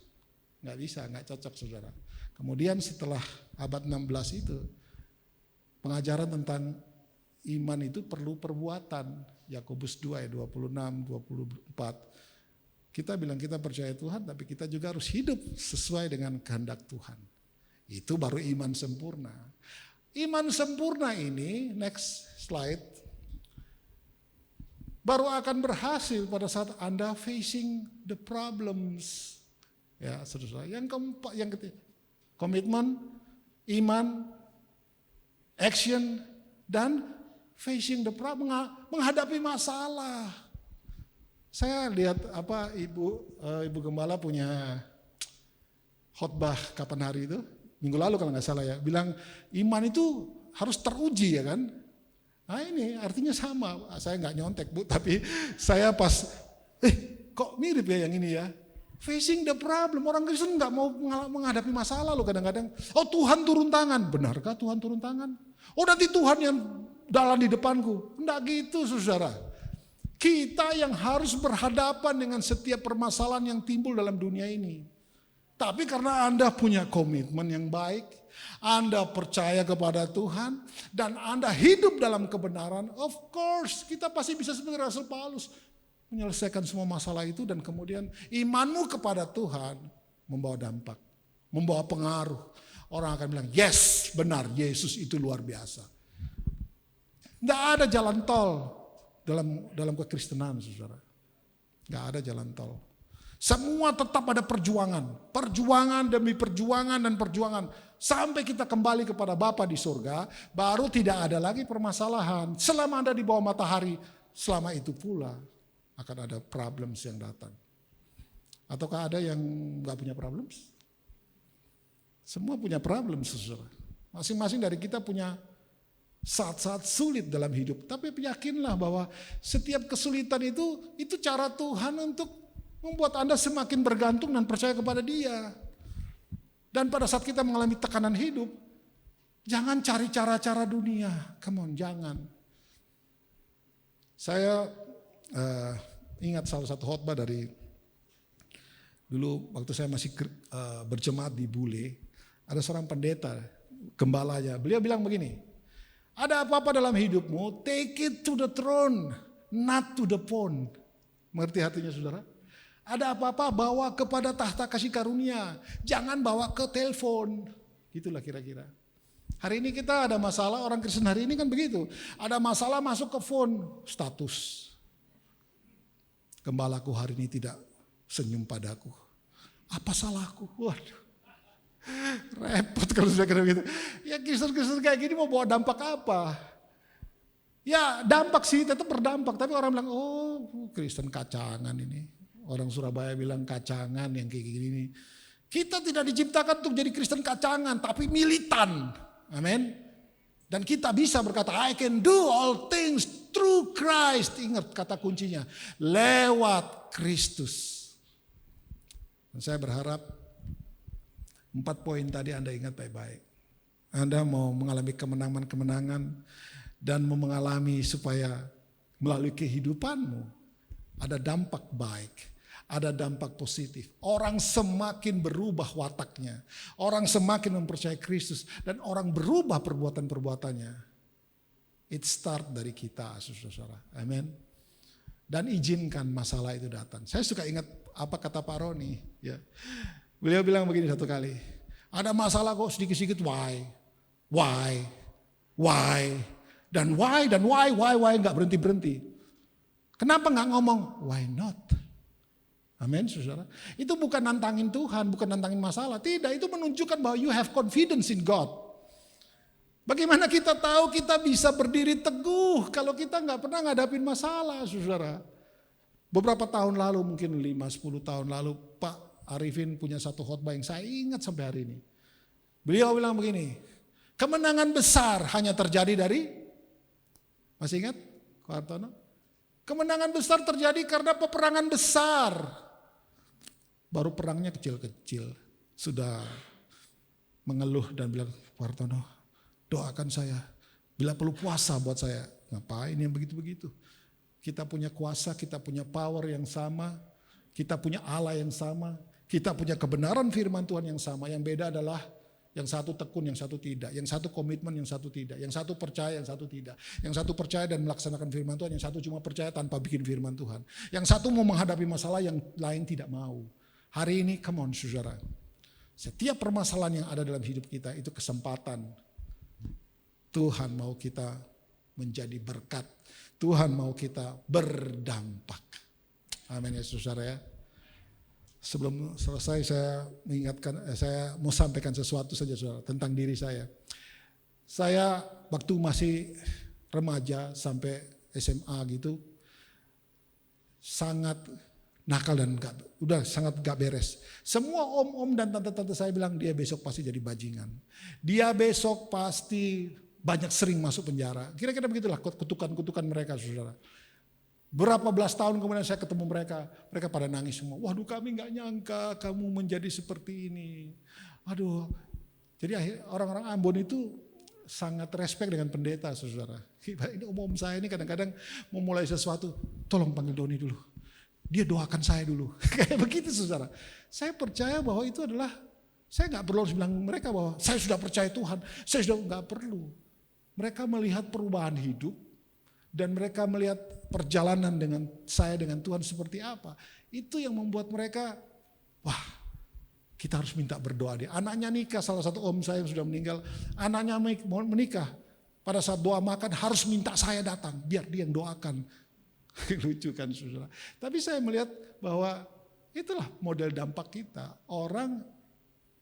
Nggak bisa, nggak cocok, saudara. Kemudian setelah abad 16 itu, pengajaran tentang iman itu perlu perbuatan. Yakobus 2 ayat 26, 24. Kita bilang kita percaya Tuhan, tapi kita juga harus hidup sesuai dengan kehendak Tuhan. Itu baru iman sempurna. Iman sempurna ini, next slide, baru akan berhasil pada saat Anda facing the problems. Ya, saudara. Yang keempat, yang ketiga, komitmen, iman, action, dan facing the problem, menghadapi masalah. Saya lihat Ibu Gembala punya khotbah kapan hari itu? Minggu lalu kalau nggak salah ya. Bilang iman itu harus teruji ya kan. Nah ini artinya sama. Saya nggak nyontek Bu, tapi saya pas, kok mirip ya yang ini ya. Facing the problem. Orang Kristen nggak mau menghadapi masalah loh kadang-kadang. Oh Tuhan turun tangan. Benarkah Tuhan turun tangan? Oh nanti Tuhan yang jalan di depanku. Enggak gitu saudara. Kita yang harus berhadapan dengan setiap permasalahan yang timbul dalam dunia ini. Tapi karena Anda punya komitmen yang baik, Anda percaya kepada Tuhan, dan Anda hidup dalam kebenaran, of course kita pasti bisa seperti Rasul Paulus menyelesaikan semua masalah itu, dan kemudian imanmu kepada Tuhan membawa dampak, membawa pengaruh. Orang akan bilang, yes benar Yesus itu luar biasa. Tidak ada jalan tol dalam kekristenan saudara. Tidak ada jalan tol. Semua tetap ada perjuangan. Perjuangan demi perjuangan dan perjuangan. Sampai kita kembali kepada Bapa di surga. Baru tidak ada lagi permasalahan. Selama Anda di bawah matahari. Selama itu pula akan ada problems yang datang. Ataukah ada yang gak punya problems? Semua punya problems saudara. Masing-masing dari kita punya saat-saat sulit dalam hidup. Tapi yakinlah bahwa setiap kesulitan itu cara Tuhan untuk membuat Anda semakin bergantung dan percaya kepada Dia. Dan pada saat kita mengalami tekanan hidup, jangan cari cara-cara dunia. Come on, jangan. Saya ingat salah satu khotbah dari dulu waktu saya masih berjemaat di Bule. Ada seorang pendeta, gembalanya. Beliau bilang begini, ada apa-apa dalam hidupmu, take it to the throne, not to the phone. Mengerti hatinya saudara? Ada apa-apa bawa kepada tahta kasih karunia, jangan bawa ke telepon. Gitulah kira-kira. Hari ini kita ada masalah, orang Kristen hari ini kan begitu. Ada masalah masuk ke phone, status. Gembalaku hari ini tidak senyum padaku. Apa salahku? Waduh. Repot kalau sudah kira gitu. Ya Kristen-Kristen kayak gini mau bawa dampak apa? Ya dampak sih tetap berdampak. Tapi orang bilang oh Kristen kacangan ini. Orang Surabaya bilang kacangan yang kayak gini. Kita tidak diciptakan untuk jadi Kristen kacangan. Tapi militan. Amin. Dan kita bisa berkata I can do all things through Christ. Ingat kata kuncinya. Lewat Kristus. Dan saya berharap 4 poin tadi Anda ingat baik-baik. Anda mau mengalami kemenangan-kemenangan dan mau mengalami supaya melalui kehidupanmu ada dampak baik, ada dampak positif. Orang semakin berubah wataknya, orang semakin mempercayai Kristus dan orang berubah perbuatan-perbuatannya. It start dari kita, saudara-saudara. Amin. Dan izinkan masalah itu datang. Saya suka ingat apa kata Pak Roni, ya. Beliau bilang begini satu kali, ada masalah kok sedikit-sedikit why, dan why nggak berhenti. Kenapa nggak ngomong why not? Amin, saudara. Itu bukan nantangin Tuhan, bukan nantangin masalah. Tidak, itu menunjukkan bahwa you have confidence in God. Bagaimana kita tahu kita bisa berdiri teguh kalau kita nggak pernah ngadapin masalah, saudara. Beberapa tahun lalu, mungkin 5-10 tahun lalu, Pak Arifin punya satu khotbah yang saya ingat sampai hari ini. Beliau bilang begini, kemenangan besar hanya terjadi dari, masih ingat Pak Hartono? Kemenangan besar terjadi karena peperangan besar. Baru perangnya kecil-kecil. Sudah mengeluh dan bilang, Pak Hartono doakan saya. Bila perlu puasa buat saya. Ngapain yang begitu-begitu? Kita punya kuasa, kita punya power yang sama. Kita punya Allah yang sama. Kita punya kebenaran firman Tuhan yang sama. Yang beda adalah Yang satu tekun, yang satu tidak. Yang satu komitmen, yang satu tidak. Yang satu percaya, yang satu tidak. Yang satu percaya dan melaksanakan firman Tuhan, yang satu cuma percaya tanpa bikin firman Tuhan. Yang satu mau menghadapi masalah, yang lain tidak mau. Hari ini, come on saudara. Setiap permasalahan yang ada dalam hidup kita itu kesempatan. Tuhan mau kita menjadi berkat. Tuhan mau kita berdampak. Amin ya saudara ya. Sebelum selesai saya mengingatkan, saya mau sampaikan sesuatu saja saudara tentang diri saya. Saya waktu masih remaja sampai SMA gitu, sangat nakal dan sangat gak beres. Semua om-om dan tante-tante saya bilang dia besok pasti jadi bajingan. Dia besok pasti banyak sering masuk penjara. Kira-kira begitulah kutukan-kutukan mereka saudara. Berapa belas tahun kemudian saya ketemu mereka pada nangis semua. Waduh kami gak nyangka kamu menjadi seperti ini. Aduh, jadi orang-orang Ambon itu sangat respect dengan pendeta saudara. Ini umum saya ini kadang-kadang mau mulai sesuatu, tolong panggil Doni dulu. Dia doakan saya dulu. Kayak begitu saudara. Saya percaya bahwa itu adalah, saya gak perlu harus bilang mereka bahwa saya sudah percaya Tuhan. Saya sudah gak perlu. Mereka melihat perubahan hidup. Dan mereka melihat perjalanan dengan saya dengan Tuhan seperti apa. Itu yang membuat mereka, wah kita harus minta berdoa dia. Anaknya nikah, salah satu om saya yang sudah meninggal. Anaknya mau menikah, pada saat doa makan harus minta saya datang. Biar dia yang doakan. Lucu kan saudara. Tapi saya melihat bahwa itulah model dampak kita. Orang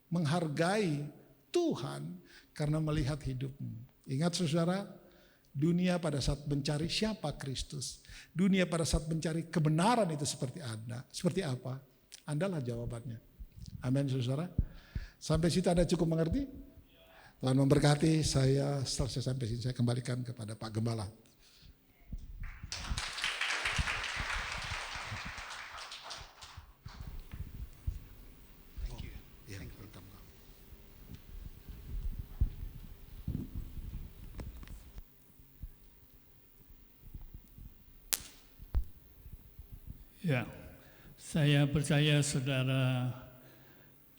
menghargai Tuhan karena melihat hidupmu. Ingat saudara, dunia pada saat mencari siapa Kristus. Dunia pada saat mencari kebenaran itu seperti Anda. Seperti apa? Andalah jawabannya. Amin saudara. Sampai situ Anda cukup mengerti? Tuhan memberkati. Saya selesai sampai sini. Saya kembalikan kepada Pak Gembala. Ya, saya percaya saudara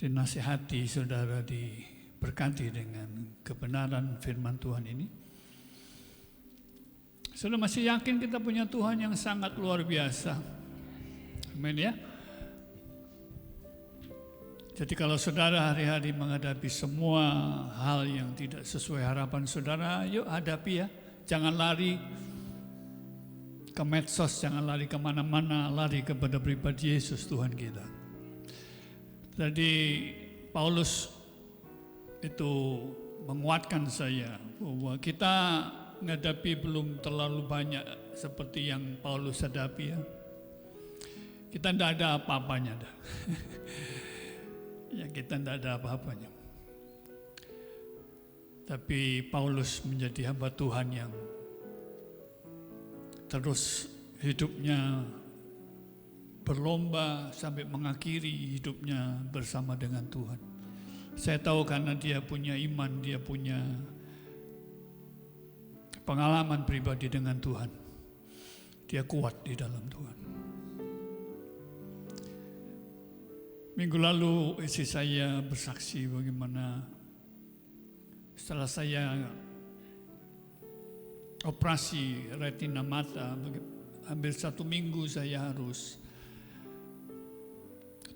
dinasihati, saudara diberkati dengan kebenaran firman Tuhan ini. Saudara masih yakin kita punya Tuhan yang sangat luar biasa. Amin ya. Jadi kalau saudara hari-hari menghadapi semua hal yang tidak sesuai harapan saudara, yuk hadapi ya. Jangan lari ke medsos, jangan lari kemana-mana, lari kepada pribadi Yesus Tuhan kita. Jadi Paulus itu menguatkan saya bahwa kita menghadapi belum terlalu banyak seperti yang Paulus hadapi ya. Kita tidak ada apa-apanya dah. Ya kita tidak ada apa-apanya. Tapi Paulus menjadi hamba Tuhan yang terus hidupnya berlomba sampai mengakhiri hidupnya bersama dengan Tuhan. Saya tahu karena dia punya iman, dia punya pengalaman pribadi dengan Tuhan. Dia kuat di dalam Tuhan. Minggu lalu istri saya bersaksi bagaimana setelah saya operasi retina mata, hampir 1 minggu saya harus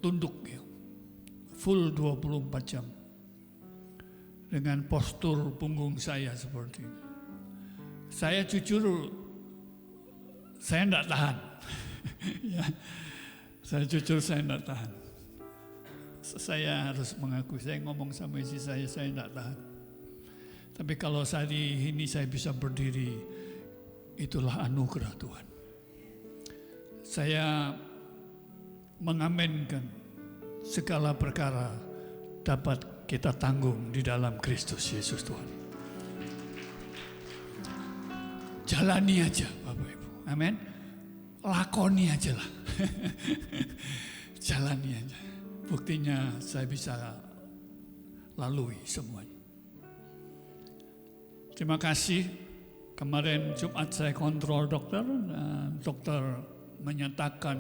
tunduk ya, full 24 jam dengan postur punggung saya seperti itu. Saya jujur, saya tidak tahan. Ya, saya jujur saya tidak tahan. Saya harus mengakui, saya ngomong sama istri saya tidak tahan. Tapi kalau hari ini saya bisa berdiri, itulah anugerah Tuhan. Saya mengamenkan segala perkara dapat kita tanggung di dalam Kristus Yesus Tuhan. Jalani aja Bapak Ibu, amin. Lakoni aja lah. Jalani aja. Buktinya saya bisa lalui semuanya. Terima kasih. Kemarin Jumat saya kontrol dokter dan dokter menyatakan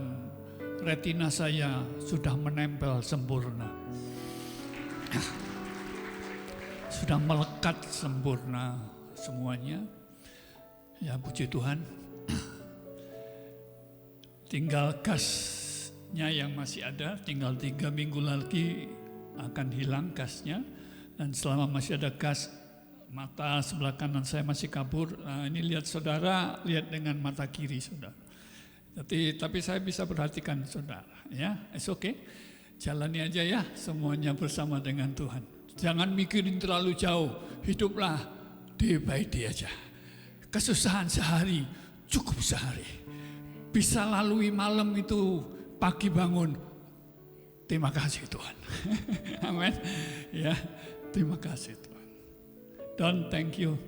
retina saya sudah menempel sempurna. sudah melekat sempurna semuanya. Ya puji Tuhan. Tinggal gasnya yang masih ada, tinggal 3 minggu lagi akan hilang gasnya. Dan selama masih ada gas, mata sebelah kanan saya masih kabur. Nah, ini lihat saudara, lihat dengan mata kiri saudara. Tapi saya bisa perhatikan saudara, ya, it's okay. Jalani aja ya, semuanya bersama dengan Tuhan. Jangan mikirin terlalu jauh, hiduplah day by day aja. Kesusahan sehari, cukup sehari. Bisa lalui malam itu, pagi bangun. Terima kasih Tuhan. Amin. Ya, terima kasih Tuhan. Don, thank you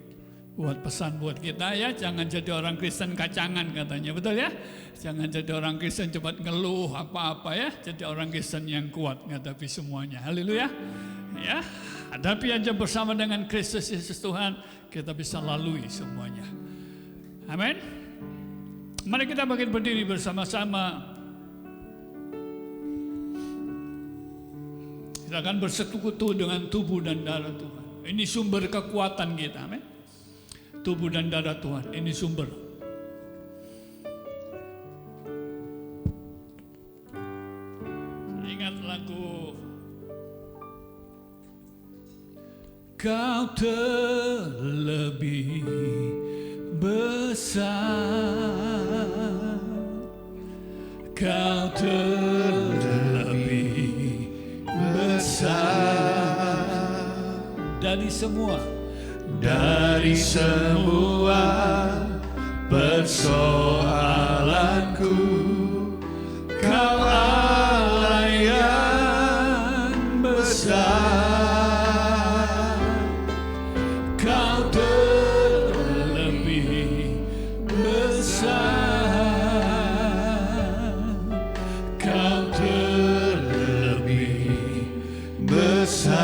buat pesan buat kita ya. Jangan jadi orang Kristen kacangan katanya, betul ya? Jangan jadi orang Kristen cepat ngeluh apa-apa ya. Jadi orang Kristen yang kuat menghadapi semuanya. Haleluya. Ya, hadapi aja bersama dengan Kristus Yesus Tuhan. Kita bisa lalui semuanya. Amin. Mari kita bangkit berdiri bersama-sama. Kita akan bersekutu dengan tubuh dan darah Tuhan. Ini sumber kekuatan kita, amin. Tubuh dan darah Tuhan, ini sumber. Ingat lagu Kau terlebih besar, Kau terlebih besar dari semua persoalanku. Kau Allah yang besar, Kau terlebih besar, Kau terlebih besar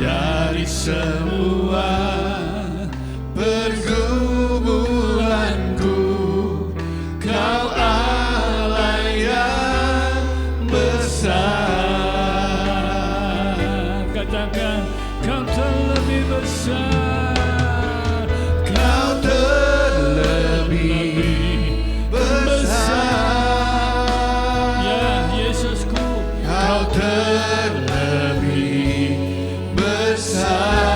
dari semua pergumulanku. Kau Allah yang besar. Katakan, Kau terlebih besar, Kau terlebih besar. Ya Yesusku, Kau terlebih besar.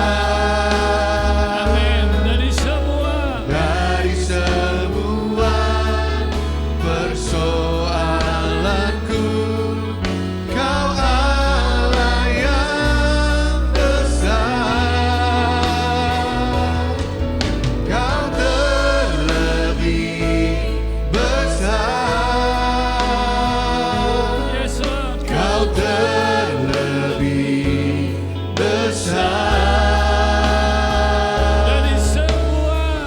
Amin. Dari semua persoalanku, Kau Allah yang besar, Kau terlebih besar. Yesus, Kau terlebih besar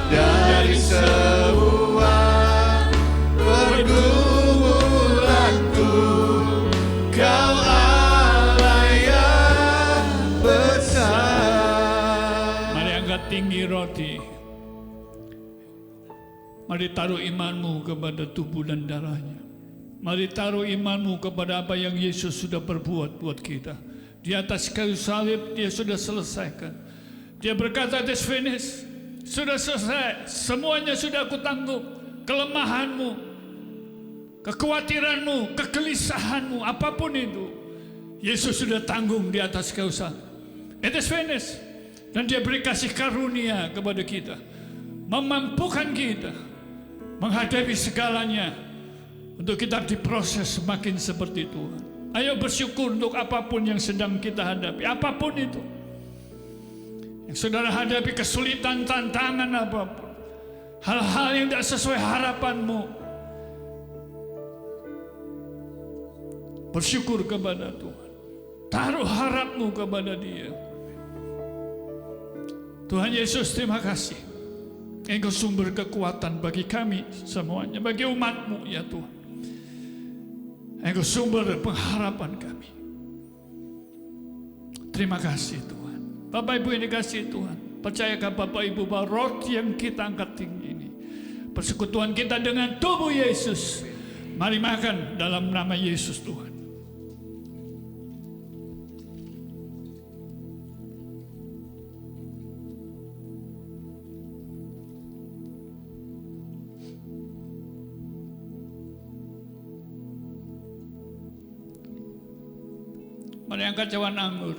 dari semua pergumulanku. Kau Allah yang besar. Mari angkat tinggi roti. Mari taruh imanmu kepada tubuh dan darahnya. Mari taruh imanmu kepada apa yang Yesus sudah perbuat buat kita. Di atas kayu salib dia sudah selesaikan. Dia berkata, "It is finished." Sudah selesai. Semuanya sudah aku tanggung. Kelemahanmu, kekhawatiranmu, kegelisahanmu, apapun itu, Yesus sudah tanggung di atas kayu salib. It is finished. Dan dia beri kasih karunia kepada kita, memampukan kita menghadapi segalanya, untuk kita diproses semakin seperti Tuhan. Ayo bersyukur untuk apapun yang sedang kita hadapi, apapun itu. Yang saudara hadapi, kesulitan, tantangan apapun, hal-hal yang tidak sesuai harapanmu, bersyukur kepada Tuhan. Taruh harapmu kepada Dia. Tuhan Yesus, terima kasih. Engkau sumber kekuatan bagi kami semuanya, bagi umat-Mu ya Tuhan. Engkau sumber pengharapan kami. Terima kasih Tuhan. Bapak Ibu yang dikasihi Tuhan, percayakan Bapak Ibu bahwa roti yang kita angkat tinggi ini, persekutuan kita dengan tubuh Yesus. Mari makan dalam nama Yesus Tuhan. Mari angkat cawan anggur.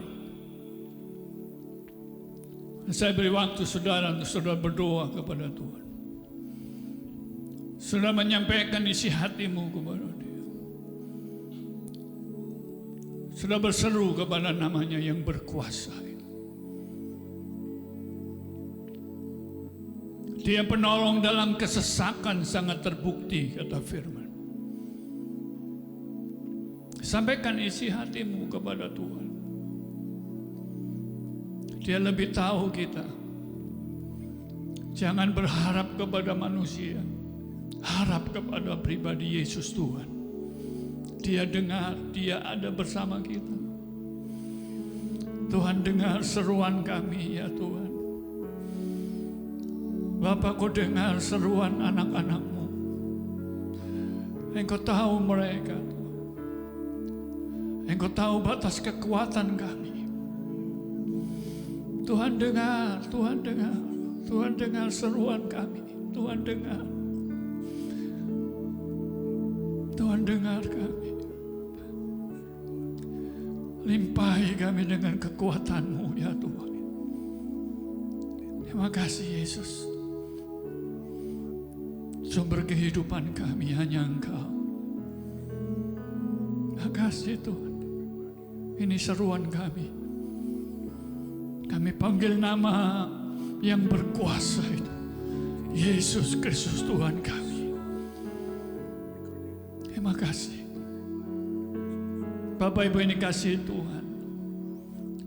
Saya beri waktu saudara untuk saudara berdoa kepada Tuhan. Saudara menyampaikan isi hatimu kepada Dia. Saudara berseru kepada namanya yang berkuasa. Dia penolong dalam kesesakan sangat terbukti, kata firman. Sampaikan isi hatimu kepada Tuhan. Dia lebih tahu kita. Jangan berharap kepada manusia. Harap kepada pribadi Yesus Tuhan. Dia dengar, Dia ada bersama kita. Tuhan dengar seruan kami ya Tuhan. Bapa, Kau dengar seruan anak-anak-Mu. Engkau tahu mereka. Engkau tahu batas kekuatan kami. Tuhan dengar, Tuhan dengar. Tuhan dengar seruan kami. Tuhan dengar. Tuhan dengar kami. Limpahi kami dengan kekuatan-Mu ya Tuhan. Terima kasih Yesus. Sumber kehidupan kami hanya Engkau. Terima kasih Tuhan. Ini seruan kami. Kami panggil nama yang berkuasa itu. Yesus Kristus Tuhan kami. Terima kasih. Bapak Ibu ini kasih Tuhan.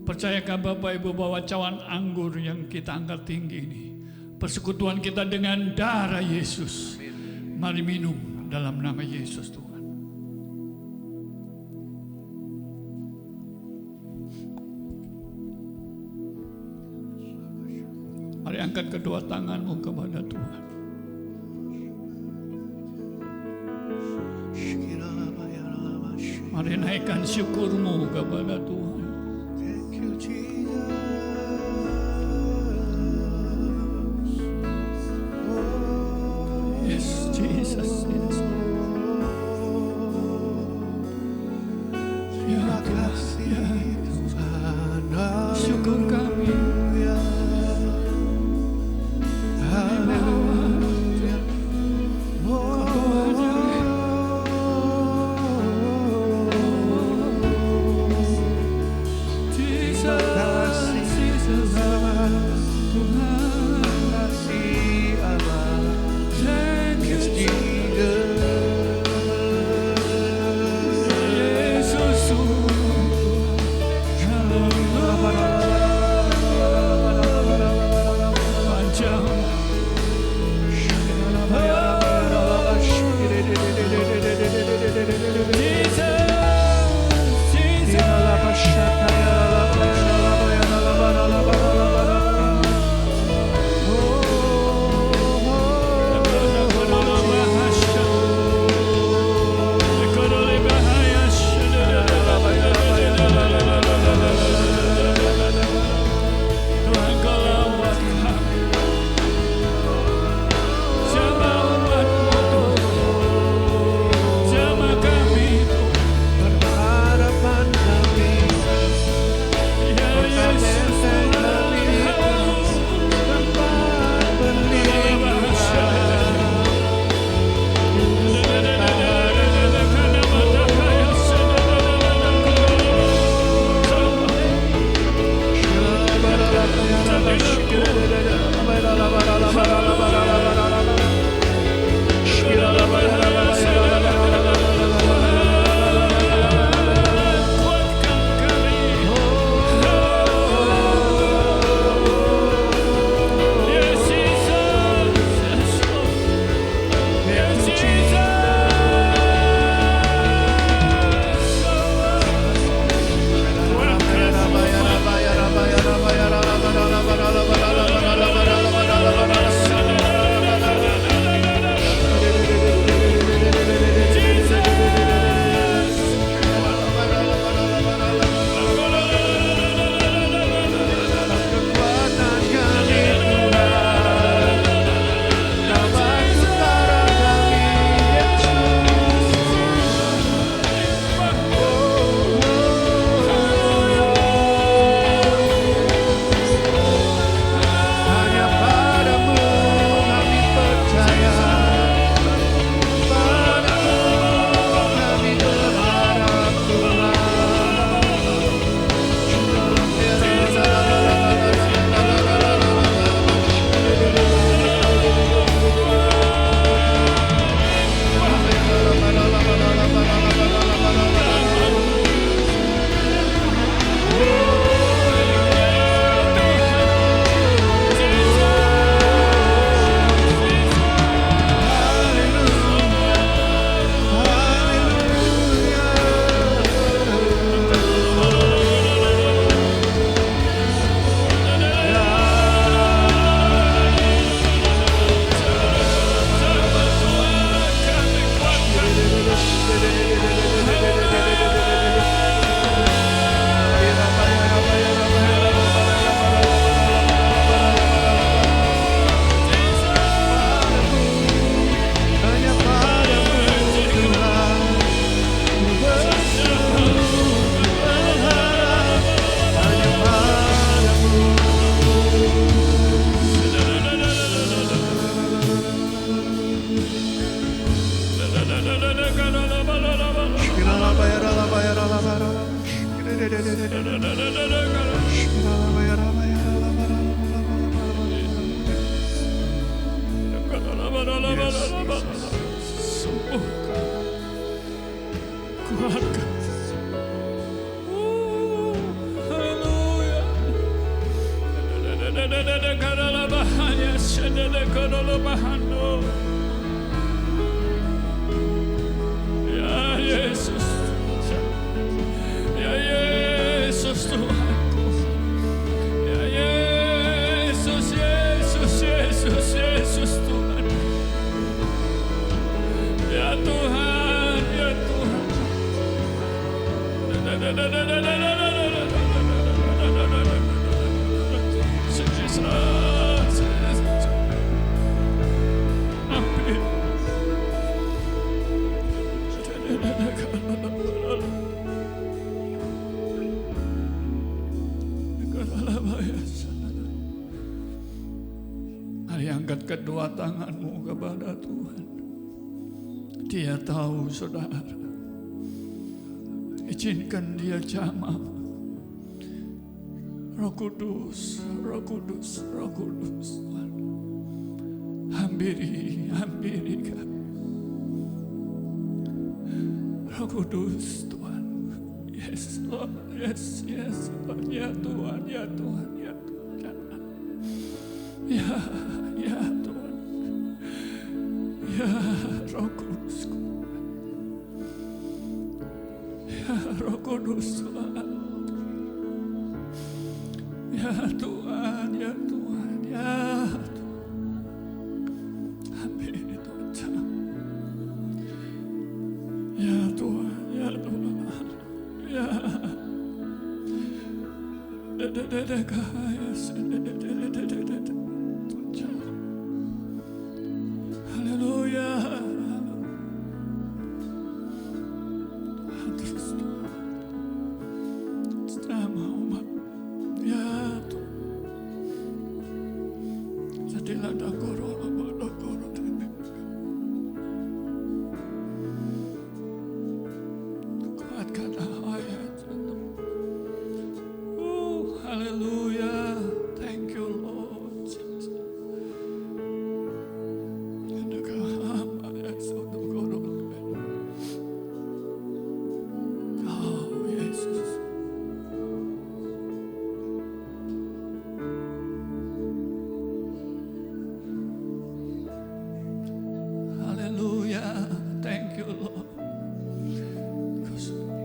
Percayakah Bapak Ibu bahwa cawan anggur yang kita angkat tinggi ini, persekutuan kita dengan darah Yesus. Mari minum dalam nama Yesus Tuhan. Mari angkat kedua tanganmu kepada Tuhan. Mari naikkan syukurmu kepada Tuhan. Thank you, Jesus. Yes, Jesus, yes. Ya Tuhan, ya Tuhan, syukur kami. haleluya. Kasih Allah, yes, Jesus. Yesus Tuhan. bahano. Ya Yesus. Ya Yesus Tuhanku. Ya Yesus, Yesus, Yesus, Yesus Tuhan. Ya Tuhan, ya Tuhan. Mari angkat kedua tanganmu kepada Tuhan. Dia tahu saudara. Izinkan dia jamah. Roh Kudus, Roh Kudus, Roh Kudus Tuhan. Hampiri, hampiri kami. Roh Kudus Tuhan. Yes Lord, yes, yes Lord. Ya Tuhan, ya Tuhan, ya Tuhan. Ya, ya Tuhan. Ya Roh Kudusku. Ya Roh Kudus Tuhan. Ya Tuhan, ya Tuhan, ya Tuhan. Amin Tuhan. Ya Tuhan, ya Tuhan. Ya. Haleluya. Tuhan terus Tuhan. Nama umat. Ya Tuhan. Jadilah dakoro. Kuatkan ayat. Hallelujah. Thank you, Lord Jesus. Oh, Yesus. Hallelujah. Thank you, Lord.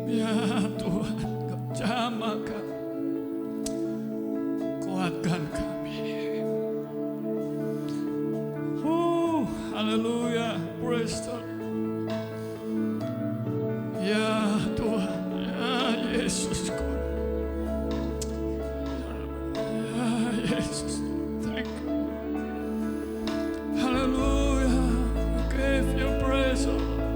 Ya Tuhan, Kau jamah kami. Kuatkan kami. Haleluya. Praise the Lord. Ya Tuhan, ya Yesus. Ya Yesus. Thank you. Haleluya. Give your praise, oh Lord.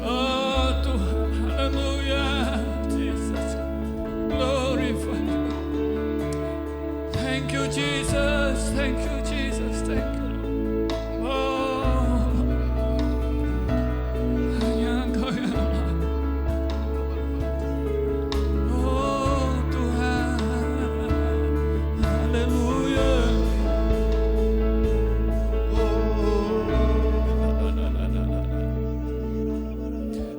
Oh Tuhan, haleluya. Jesus. Glorify you. Thank you, Jesus. Thank you, Jesus. Thank you. Oh, hanya Engkau yang layak. Oh Tuhan, haleluya.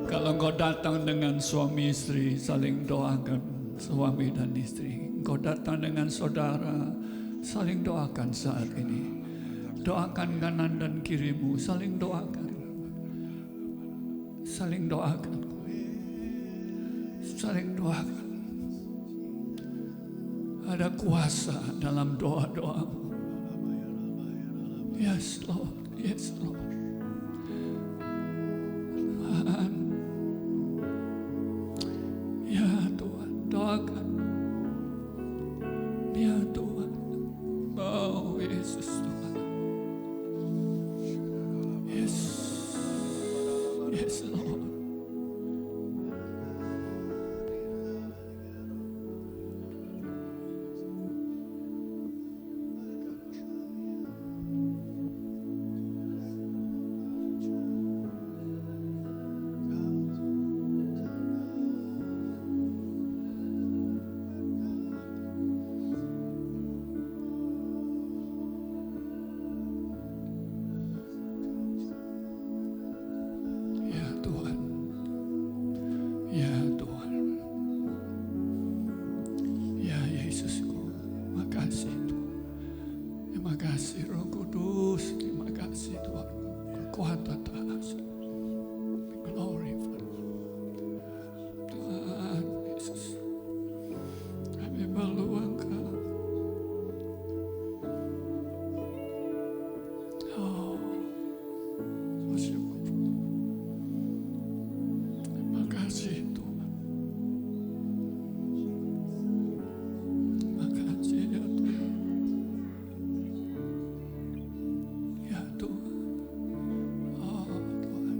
Kalau engkau datang dengan suami istri, saling doakan suami dan istri. Engkau datang dengan saudara, saling doakan saat ini. Doakan kanan dan kirimu, saling doakan. Saling doakan. Saling doakan. Ada kuasa dalam doa-doamu. Yes Lord, yes Lord. Tuhan. Ya Tuhan, doakan. Ya Tuhan. Oh Yesus Tuhan. Yes. Yes Lord. kasih Roh Kudus, terima kasih Tuhan. Kekuatan atas. Glory Tuhan Yesus. Kami perlu Engkau. Oh, bersyukur. Terima kasih Tuhan. Terima kasih ya Tuhan. Ya Tuhan. Oh Tuhan.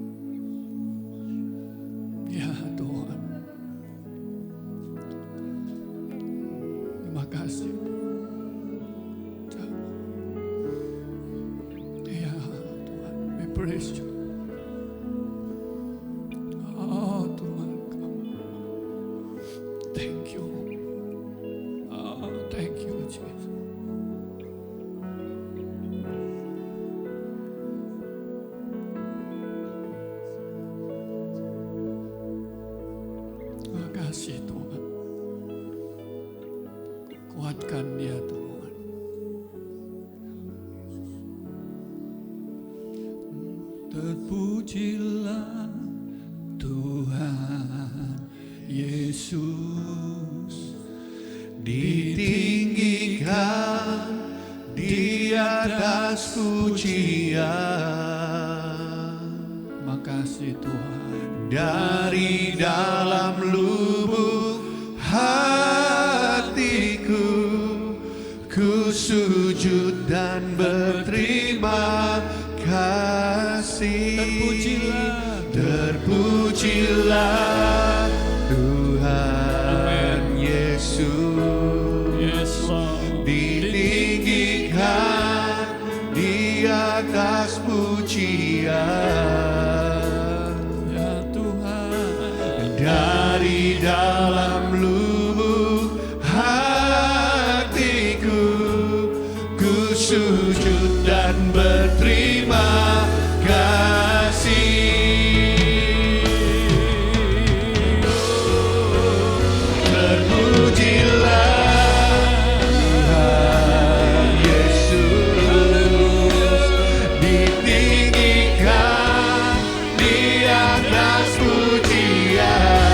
Ya Tuhan. Terima kasih. Ya Tuhan, we praise you. Oh Tuhan, thank you. Oh, thank you Jesus. Terima kasih Tuhan. Kuatkan dia Tuhan. Terpujilah Tuhan Yesus, Ditinggikan di atas pujian. makasih Tuhan. Dari dalam lubuk hatiku, ku sujud dan berterima kasih. Terpujilah Tuhan Yesus. Yes Lord. Ditinggikan di atas pujian. Ya Tuhan. Dari dalam lubuk hatiku, ku sujud dan berterima kasih. Terpujilah Tuhan Yesus, ditinggikan di atas pujian.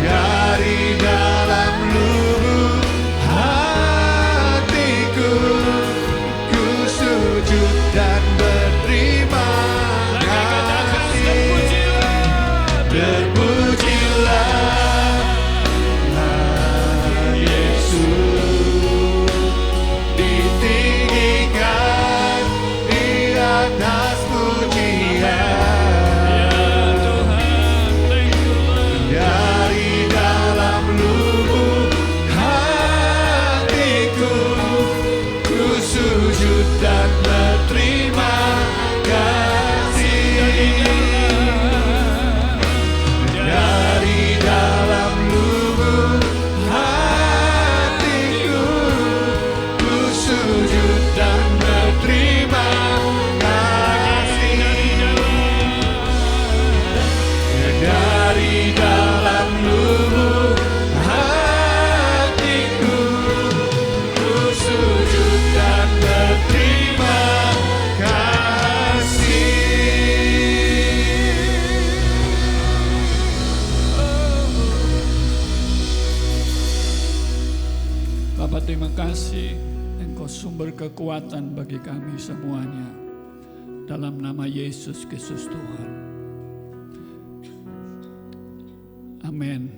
Dari dalam lubuk hatiku, ku sujud dan berterima kasih. Terpujilah Tuhan Yesus, ditinggikan di atas pujian. Dari dalam lubuk hatiku, ku sujud dan berterima kasih. Dari dalam lubuk hatiku, ku sujud dan berterima kasih. Dari dalam lubuk hatiku, ku sujud dan berterima kasih. Bapak terima kasih, Engkau sumber kekuatan bagi kami semuanya. Dalam nama Yesus Kristus Tuhan. Amin.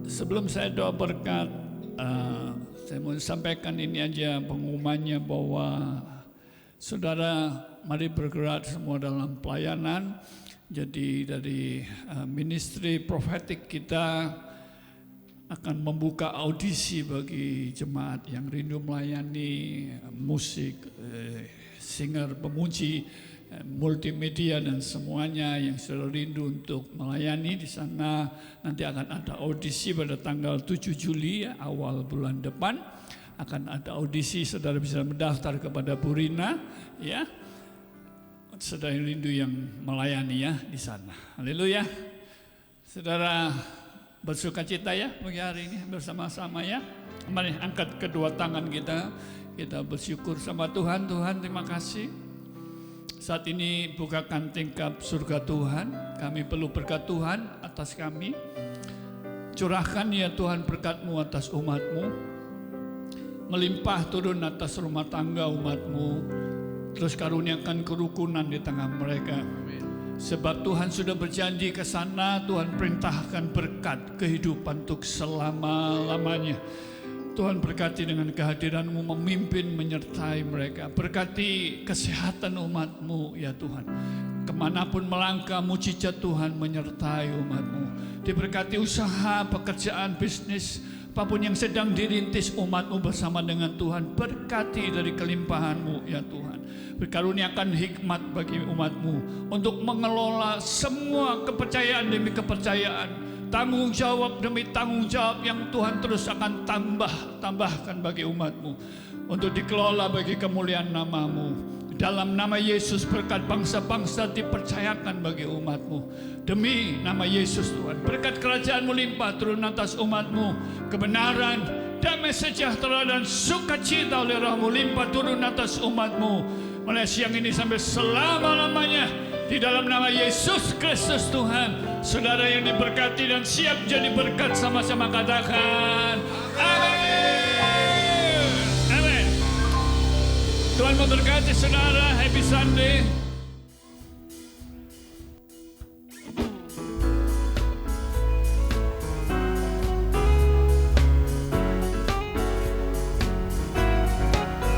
Sebelum saya doa berkat, saya mau sampaikan ini aja pengumumannya bahwa saudara mari bergerak semua dalam pelayanan. Jadi dari ministry prophetic kita akan membuka audisi bagi jemaat yang rindu melayani musik, singer, pemuji, multimedia dan semuanya yang sudah rindu untuk melayani di sana. Nanti akan ada audisi pada tanggal 7 Juli ya, awal bulan depan akan ada audisi. Saudara bisa mendaftar kepada Bu Rina ya. Saudara yang rindu yang melayani ya di sana. Haleluya. Saudara bersukacita ya pagi hari ini bersama-sama ya. Mari angkat kedua tangan kita bersyukur sama Tuhan. Tuhan, terima kasih. Saat ini bukakan tingkap surga Tuhan. Kami perlu berkat Tuhan atas kami. Curahkan ya Tuhan berkat-Mu atas umat-Mu. Melimpah turun atas rumah tangga umat-Mu. Terus karuniakan kerukunan di tengah mereka. Sebab Tuhan sudah berjanji ke sana, Tuhan perintahkan berkat kehidupan untuk selama-lamanya. Tuhan berkati dengan kehadiran-Mu memimpin menyertai mereka. Berkati kesehatan umat-Mu ya Tuhan. Kemanapun melangkah, mujizat Tuhan menyertai umat-Mu. Diberkati usaha, pekerjaan, bisnis, apapun yang sedang dirintis umat-Mu bersama dengan Tuhan. Berkati dari kelimpahan-Mu ya Tuhan. Berkaruniakan hikmat bagi umat-Mu untuk mengelola semua kepercayaan demi kepercayaan, tanggung jawab demi tanggung jawab yang Tuhan terus akan tambahkan bagi umat-Mu untuk dikelola bagi kemuliaan nama-Mu. Dalam nama Yesus berkat bangsa-bangsa dipercayakan bagi umat-Mu. Demi nama Yesus Tuhan, berkat kerajaan-Mu limpah turun atas umat-Mu. Kebenaran, damai sejahtera dan sukacita oleh Roh-Mu limpah turun atas umat-Mu. Mulai siang ini sampai selama-lamanya. Di dalam nama Yesus Kristus Tuhan. Saudara yang diberkati dan siap jadi berkat, sama-sama katakan amin. Amin. Tuhan memberkati saudara. Happy Sunday.